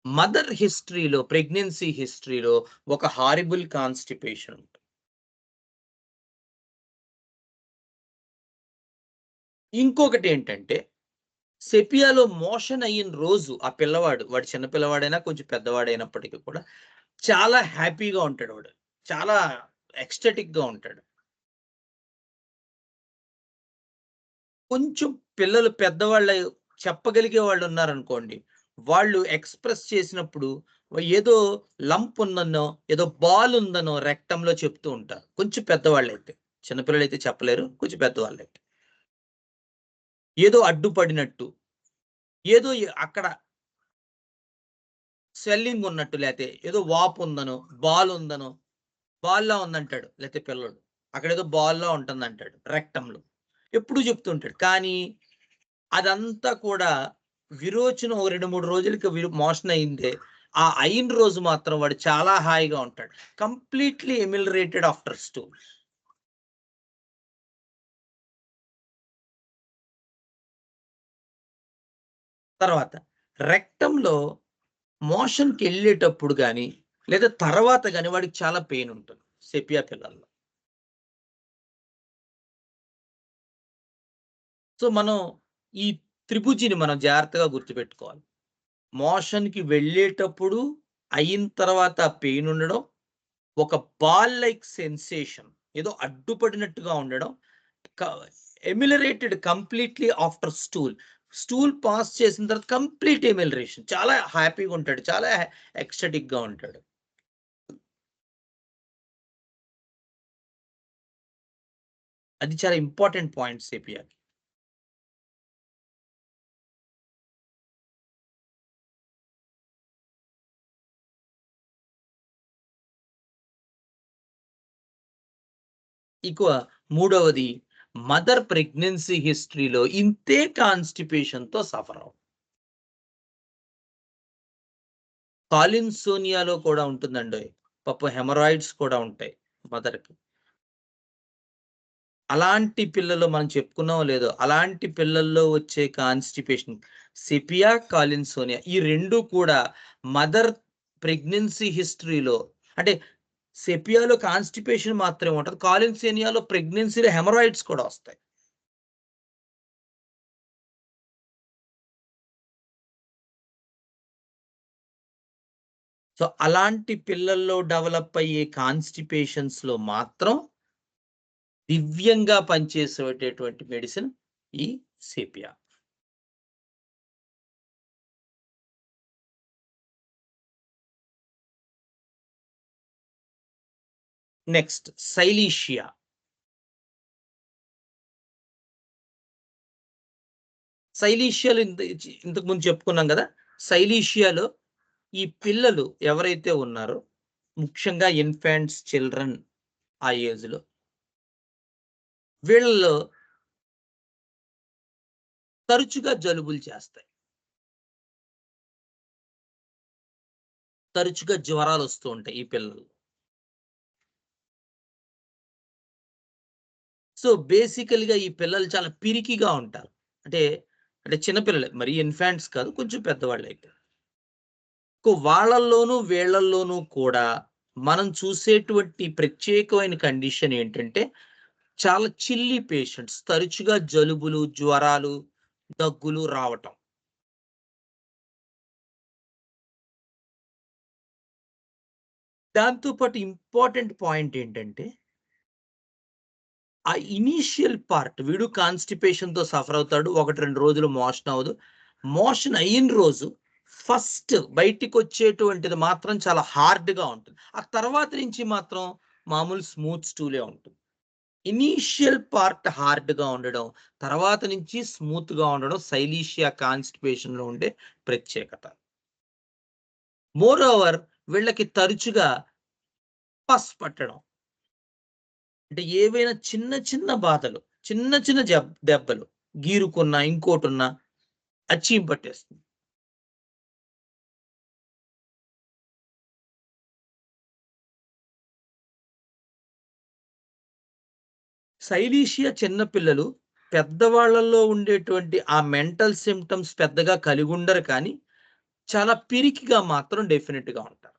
[SPEAKER 1] మదర్ హిస్టరీలో, ప్రెగ్నెన్సీ హిస్టరీలో ఒక హారిబుల్ కాన్‌స్టిపేషన్ ఉంటుంది. ఇంకొకటేంటంటే సెపియాలో మోషన్ అయిన రోజు ఆ పిల్లవాడు, వాడు చిన్న పిల్లవాడైనా కొంచెం పెద్దవాడైనప్పటికీ కూడా చాలా హ్యాపీగా ఉంటాడు. వాడు చాలా ఎక్స్టెటిక్ గా ఉంటాడు. కొంచెం పిల్లలు పెద్దవాళ్ళు చెప్పగలిగే వాళ్ళు ఉన్నారనుకోండి, వాళ్ళు ఎక్స్‌ప్రెస్ చేసినప్పుడు ఏదో లంప్ ఉందనో, ఏదో బాల్ ఉందనో రెక్టమ్‌లో చెప్తూ ఉంటారు. కొంచెం పెద్దవాళ్ళైతే. చిన్నపిల్లలైతే చెప్పలేరు. కొంచెం పెద్దవాళ్ళైతే. ఏదో అడ్డుపడినట్టు, ఏదో అక్కడ స్వెల్లింగ్ ఉన్నట్టు, లేతే ఏదో వాపు ఉందనో, బాల్ ఉందనో, బాల్‌లా ఉందంటాడు. లేతే పిల్లోడు. అక్కడేదో బాల్‌లా ఉంటుందంటాడు రెక్టమ్‌లో. ఎప్పుడూ చెప్తుంటాడు. కానీ అదంతా కూడా విరోచనం ఓ 2, 3 రోజులకి మోషన్ అయిందే. ఆ అయిన రోజు మాత్రం వాడు చాలా హాయిగా ఉంటాడు. Completely ameliorated after stool. తర్వాత రెక్టమ్‌లో మోషన్‌కెళ్ళేటప్పుడు గాని, లేదా తర్వాత గాని వాడికి చాలా పెయిన్ ఉంటుంది. సెపియా పిల్లల్లో. సో, మనం ఈ త్రిభుజిని మనం జాగ్రత్తగా గుర్తుపెట్టుకోవాలి. మోషన్‌కి వెళ్ళేటప్పుడు, అయిన తర్వాత పెయిన్ ఉండడం, ఒక బాల్ లైక్ సెన్సేషన్ ఏదో అడ్డుపడినట్టుగా ఉండడం, క ameliorated completely after stool. Stool pass చేసిన తర్వాత కంప్లీట్ ఎమిలరేషన్. చాలా హ్యాపీగా ఉంటాడు. చాలా ఎక్స్‌టటిక్‌గా ఉంటాడు. అది చాలా ఇంపార్టెంట్ పాయింట్ సెపియాకి. ఇక మూడవది, మదర్ ప్రెగ్నెన్సీ హిస్టరీలో ఇంతే కాన్‌స్టిపేషన్‌తో సఫర్ అవ్వడం. కాలిన్సోనియాలో కూడా ఉంటుందండోయ్. పాపం హెమరాయిడ్స్ కూడా ఉంటాయి మదర్‌కి. అలాంటి పిల్లలు మనం చెప్పుకున్నామో లేదో, అలాంటి పిల్లల్లో వచ్చే కాన్‌స్టిపేషన్ సెపియా, కాలిన్సోనియా ఈ 2 కూడా మదర్ ప్రెగ్నెన్సీ హిస్టరీలో, అంటే సెపియాలో కాన్‌స్టిపేషన్ మాత్రమే ఉంటది. కాలిన్సేనియాలో ప్రెగ్నెన్సీలో హెమరాయిడ్స్ కూడా వస్తాయి. సో, అలాంటి పిల్లల్లో డెవలప్ అయ్యే కాన్‌స్టిపేషన్స్‌లో మాత్రం దివ్యంగా పనిచేసేటటువంటి మెడిసిన్ ఈ సెపియా. Next silicea. సైలీషియాలో ఇంతకు ముందు చెప్పుకున్నాం గదా! సైలీషియాలో ఈ పిల్లలు ఎవరైతే ఉన్నారో, ముఖ్యంగా ఇన్ఫాంట్స్, చిల్డ్రన్ ఆ ఏజ్‌లో వీళ్ళలో తరచుగా జలుబులు చేస్తాయి. తరచుగా జ్వరాలొస్తూ ఉంటాయి ఈ పిల్లల్లో. సో, బేసికల్‌గా ఈ పిల్లలు చాలా పిరికిగా ఉంటారు. అంటే, అంటే చిన్న పిల్లలే. మరీ ఇన్ఫాంట్స్ కాదు. కొంచెం పెద్దవాళ్ళైతే. వాళ్ళల్లోనూ, వీళ్ళల్లోనూ కూడా మనం చూసేటువంటి ప్రత్యేకమైన కండిషన్ ఏంటంటే, చాలా చిల్లీ పేషెంట్స్. తరచుగా జలుబులు, జ్వరాలు, దగ్గులు రావటం. దాంతో పాటు ఇంపార్టెంట్ పాయింట్ ఏంటంటే, ఆ ఇనీషియల్ పార్ట్ వీడు కాన్‌స్టిపేషన్‌తో సఫర్ అవుతాడు. 1, 2 రోజులు మోషన్ అవ్వదు. మోషన్ అయిన రోజు ఫస్ట్ బయటికొచ్చేటువంటిది మాత్రం చాలా హార్డ్‌గా ఉంటుంది. ఆ తర్వాత నుంచి మాత్రం మామూలు స్మూత్ స్టూలే ఉంటుంది. ఇనీషియల్ పార్ట్ హార్డ్‌గా ఉండడం, తర్వాత నుంచి స్మూత్‌గా ఉండడం సైలీషియా కాన్‌స్టిపేషన్‌లో ఉండే ప్రత్యేకత. మోర్ ఓవర్ వీళ్ళకి తరచుగా పస్ పట్టడం. అంటే ఏవైనా చిన్న చిన్న బాధలు, చిన్న చిన్న దెబ్బలు, గీరుకున్నా, ఇంకోటున్నా అది చీము పట్టేస్తుంది. సైలీషియా చిన్న పిల్లలు పెద్దవాళ్ళలో ఉండేటువంటి ఆ మెంటల్ సింప్టమ్స్ పెద్దగా కలిగుండరు కానీ, చాలా పిరికిగా మాత్రం డెఫినిట్‌గా ఉంటారు.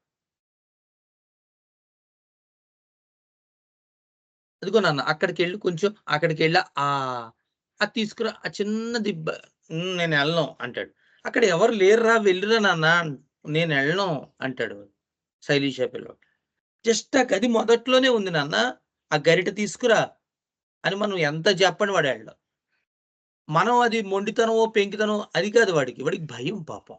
[SPEAKER 1] అదిగో నాన్న అక్కడికెళ్ళి కొంచెం అక్కడికెళ్ళి అది తీసుకురా, ఆ చిన్న దిబ్బ, నేను వెళ్ళను అంటాడు. అక్కడ ఎవరు లేరురా, వెళ్ళిరా నాన్న, నేను వెళ్ళను అంటాడు శైలీష పిల్లవాడు. జస్ట్ ఆ గది మొదట్లోనే ఉంది నాన్న, ఆ గరిట తీసుకురా అని మనం ఎంత చెప్పని వాడు వెళ్ళడు. మనం అది మొండితనమో, పెంకితనమో అది కాదు వాడికి. వాడికి భయం పాపం.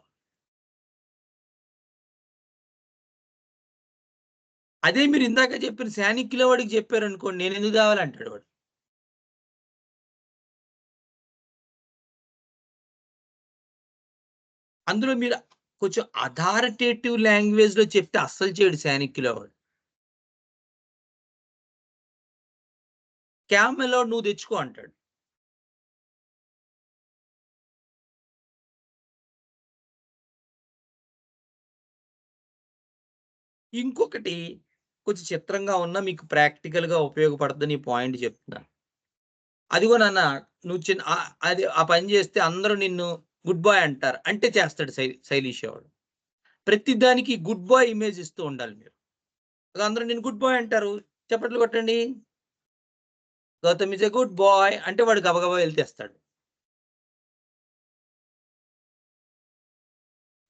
[SPEAKER 1] అదే మీరు ఇందాక చెప్పిన శానిక్యుల వాడికి చెప్పారనుకోండి, నేనెందుకు కావాలంటాడు వాడు. అందులో మీరు కొంచెం అథారిటేటివ్ లాంగ్వేజ్‌లో చెప్తే అస్సలు చేయడు శానిక్యుల వాడు. క్యామెలోడ్ నువ్వు తెచ్చుకో అంటాడు. ఇంకొకటి కొంచెం చిత్రంగా ఉన్నా మీకు ప్రాక్టికల్‌గా ఉపయోగపడుద్దని ఈ పాయింట్ చెప్తున్నాను. అదిగో నాన్న, నువ్వు అది ఆ పని చేస్తే అందరూ నిన్ను గుడ్ బాయ్ అంటారు. అంటే చేస్తాడు శైలీష వాడు. ప్రతి దానికి గుడ్ బాయ్ ఇమేజ్ ఇస్తూ ఉండాలి మీరు. అందరూ నిన్ను గుడ్ బాయ్ అంటారు. చప్పట్లు కొట్టండి. Gautam is a good boy అంటే వాడు గబగబా ఎళ్లి తెస్తాడు.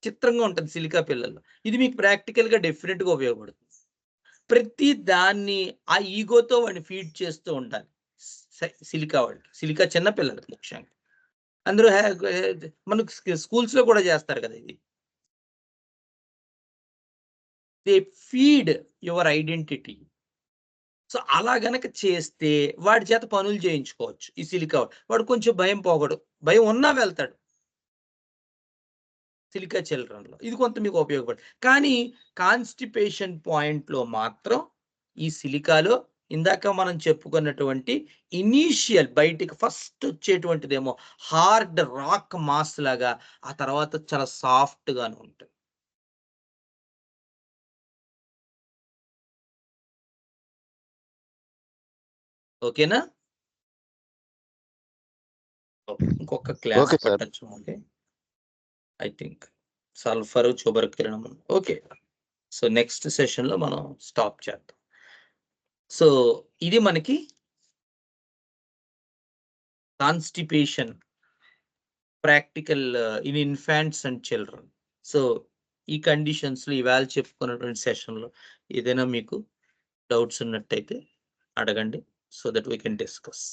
[SPEAKER 1] చిత్రంగా ఉంటది సిలికా పిల్లల్లో. ఇది మీకు ప్రాక్టికల్‌గా డెఫినిట్‌గా ఉపయోగపడుతుంది. ప్రతి దాన్ని ఆ ఈగోతో వాడిని ఫీడ్ చేస్తూ ఉండాలి. సిలికా వాడికి. సిలికా చిన్న పిల్లలకి ముఖ్యంగా. అందరూ మనకు స్కూల్స్‌లో కూడా చేస్తారు కదా ఇది. They feed your identity. So, అలా గనక చేస్తే వాడి చేత పనులు చేయించుకోవచ్చు. ఈ సిలికా వాడు కొంచెం భయం పోగొడు. భయం ఉన్నా వెళ్తాడు. సిలికా చిల్డ్రన్‌లో. ఇది కొంత మీకు ఉపయోగపడుతుంది. కానీ కాన్‌స్టిపేషన్ పాయింట్‌లో మాత్రం ఈ సిలికాలో ఇందాక మనం చెప్పుకున్నటువంటి ఇనీషియల్ బయటికి ఫస్ట్ వచ్చేటువంటిదేమో హార్డ్ రాక్ మాస్ లాగా, ఆ తర్వాత చాలా సాఫ్ట్‌గాను ఉంటుంది. ఓకేనా? ఓకే. ఇంకొక క్లాస్
[SPEAKER 3] ఓకే సార్.
[SPEAKER 1] పట్టొచ్చు అంటే ఐ థింక్ సల్ఫరు, క్షుబరకిరణం. ఓకే. సో, నెక్స్ట్ సెషన్‌లో మనం స్టాప్ చేద్దాం. సో, ఇది మనకి constipation practical in infants and children. So, ఈ కండిషన్స్‌లో ఇవాళ చెప్పుకున్నటువంటి సెషన్‌లో ఏదైనా మీకు డౌట్స్ ఉన్నట్టయితే అడగండి. So that we can discuss.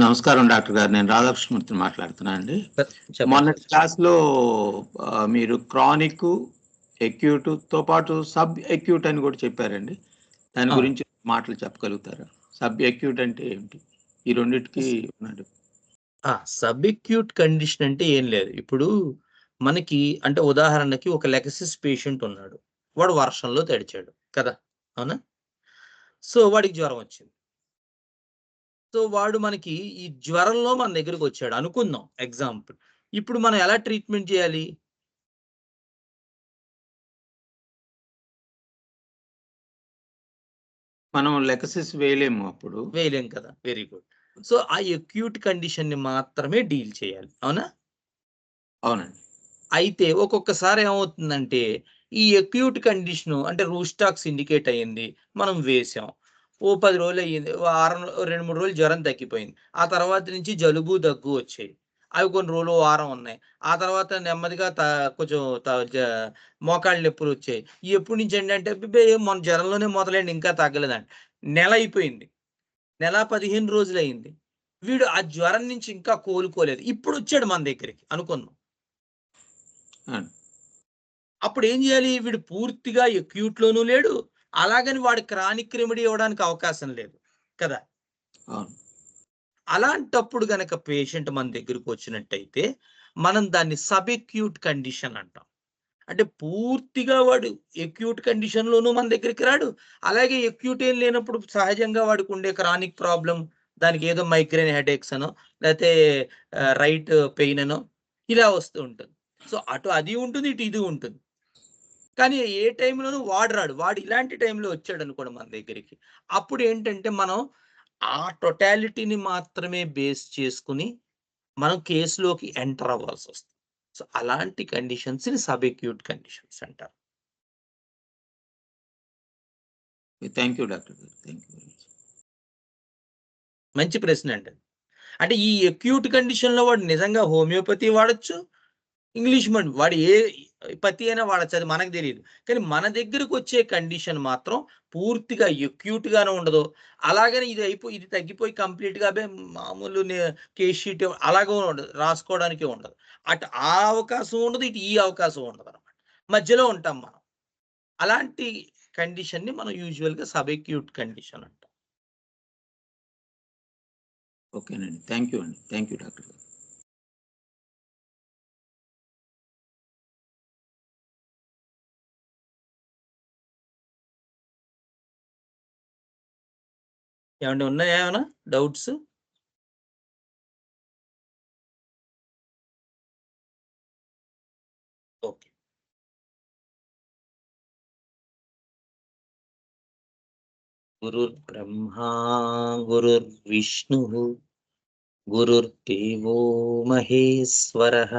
[SPEAKER 4] నమస్కారం డాక్టర్ గారు. నేను రాధాకృష్ణమూర్తిని మాట్లాడుతున్నా అండి.
[SPEAKER 1] చెప్పండి
[SPEAKER 4] మొన్నటి
[SPEAKER 1] సార్.
[SPEAKER 4] క్లాస్‌లో మీరు క్రానిక్, అక్యూట్‌తో పాటు సబ్ అక్యూట్ అని కూడా చెప్పారండి. దాని
[SPEAKER 1] ఆ!
[SPEAKER 4] గురించి మాటలు చెప్పగలుగుతారా? సబ్ అక్యూట్ అంటే ఏమిటి? ఈ రెండిటికి ఉన్నది.
[SPEAKER 1] సబ్ అక్యూట్ కండిషన్ అంటే ఏం లేదు. ఇప్పుడు మనకి అంటే ఉదాహరణకి ఒక లెగసిస్ పేషెంట్ ఉన్నాడు. వాడు వర్షంలో తడిచాడు కదా! అవునా? సో, వాడికి జ్వరం వచ్చింది. సో, వాడు మనకి ఈ జ్వరంలో మన దగ్గరకొచ్చాడు అనుకుందాం ఎగ్జాంపుల్. ఇప్పుడు మనం ఎలా ట్రీట్మెంట్ చేయాలి?
[SPEAKER 4] మనం లెకసిస్ వేయలేము అప్పుడు.
[SPEAKER 1] వేయలేం కదా! Very good. సో, ఆ అక్యూట్ కండిషన్‌ని మాత్రమే డీల్ చేయాలి. అవునా?
[SPEAKER 4] అవునండి.
[SPEAKER 1] అయితే ఒక్కొక్కసారి ఏమవుతుందంటే, ఈ అక్యూట్ కండిషను అంటే రూస్టాక్స్ ఇండికేట్ అయింది. మనం వేశాం. ఓ 10 రోజులయ్యింది. వారం 2, 3 రోజులు జ్వరం తగ్గిపోయింది. ఆ తర్వాత నుంచి జలుబు, దగ్గు వచ్చాయి. అవి కొన్ని రోజులు వారం ఉన్నాయి. ఆ తర్వాత నెమ్మదిగా కొంచెం త జ మోకాళ్ళ నొప్పులొచ్చాయి. ఎప్పటి నుంచండి అంటే, అబ్బబ్బే! మొన్న జ్వరంలోనే మొదలైంది ఇంకా తగ్గలేదంట. నెల అయిపోయింది. నెల 15 రోజులయింది. వీడు ఆ జ్వరం నుంచి ఇంకా కోలుకోలేదు. ఇప్పుడొచ్చాడు మన దగ్గరికి అనుకుందాం.
[SPEAKER 4] ఆ!
[SPEAKER 1] అప్పుడేం జేయాలి? వీడు పూర్తిగా అక్యూట్‌లోనూ లేడు. అలాగని వాడు క్రానిక్ రెమెడీ ఇవ్వడానికి అవకాశం లేదు. కదా!
[SPEAKER 4] అవును.
[SPEAKER 1] అలాంటప్పుడు గనక పేషెంట్ మన దగ్గరకొచ్చినట్టయితే, మనం దాన్ని సబ్ అక్యూట్ కండిషన్ అంటాం. అంటే పూర్తిగా వాడు అక్యూట్ కండిషన్‌లోనూ మన దగ్గరికి రాడు. అలాగే అక్యూట్ ఏం లేనప్పుడు సహజంగా వాడికుండే క్రానిక్ ప్రాబ్లమ్ దానికేదో మైగ్రేన్ హెడేక్స్ అనో, లేతే రైట్ పెయిన్ అనో ఇలా వస్తూ ఉంటుంది. సో, అటు అది ఉంటుంది. ఇటు ఇది ఉంటుంది. కానీ ఏ టైంలోనూ వాడు రాడు. వాడు ఇలాంటి టైంలో వచ్చాడనుకోండి మన దగ్గరికి. అప్పుడేంటంటే మనం ఆ టోటాలిటీని మాత్రమే బేస్ చేసుకొని మనం కేస్‌లోకి ఎంటర్ అవ్వాల్సొస్తుంది. సో, అలాంటి కండిషన్స్‌ని సబ్ అక్యూట్ కండిషన్స్ అంటారు.
[SPEAKER 4] థాంక్ యూ డాక్టర్ గారు. Thank you very much.
[SPEAKER 1] మంచి ప్రశ్న అండి. అంటే ఈ అక్యూట్ కండిషన్‌లో వాడు నిజంగా హోమియోపతి వాడొచ్చు. ఇంగ్లీష్ వాడు ఏ పతి అయినా వాడొచ్చు. అది మనకు తెలీదు. కానీ మన దగ్గరకొచ్చే కండిషన్ మాత్రం పూర్తిగా అక్యూట్‌గాను ఉండదు. అలాగని ఇది తగ్గిపోయి కంప్లీట్‌గా మామూలు కేస్ షీట్ అలాగా ఉండదు. రాసుకోవడానికే ఉండదు. అటు ఆ అవకాశం ఉండదు. ఇటు ఈ అవకాశం ఉండదనమాట. మధ్యలో ఉంటాం మనం. అలాంటి కండిషన్‌ని మనం యూజువల్‌గా సబ్ అక్యూట్ కండిషన్ అంటాం.
[SPEAKER 4] ఓకేనండి. థ్యాంక్ యూ అండి. థ్యాంక్ యూ డాక్టర్ గారు.
[SPEAKER 1] ఏమండి ఉన్నాయా ఏమైనా డౌట్స్? ఓకే. గురుర్బ్రహ్మా గురుర్విష్ణుః గురుర్దేవో మహేశ్వరః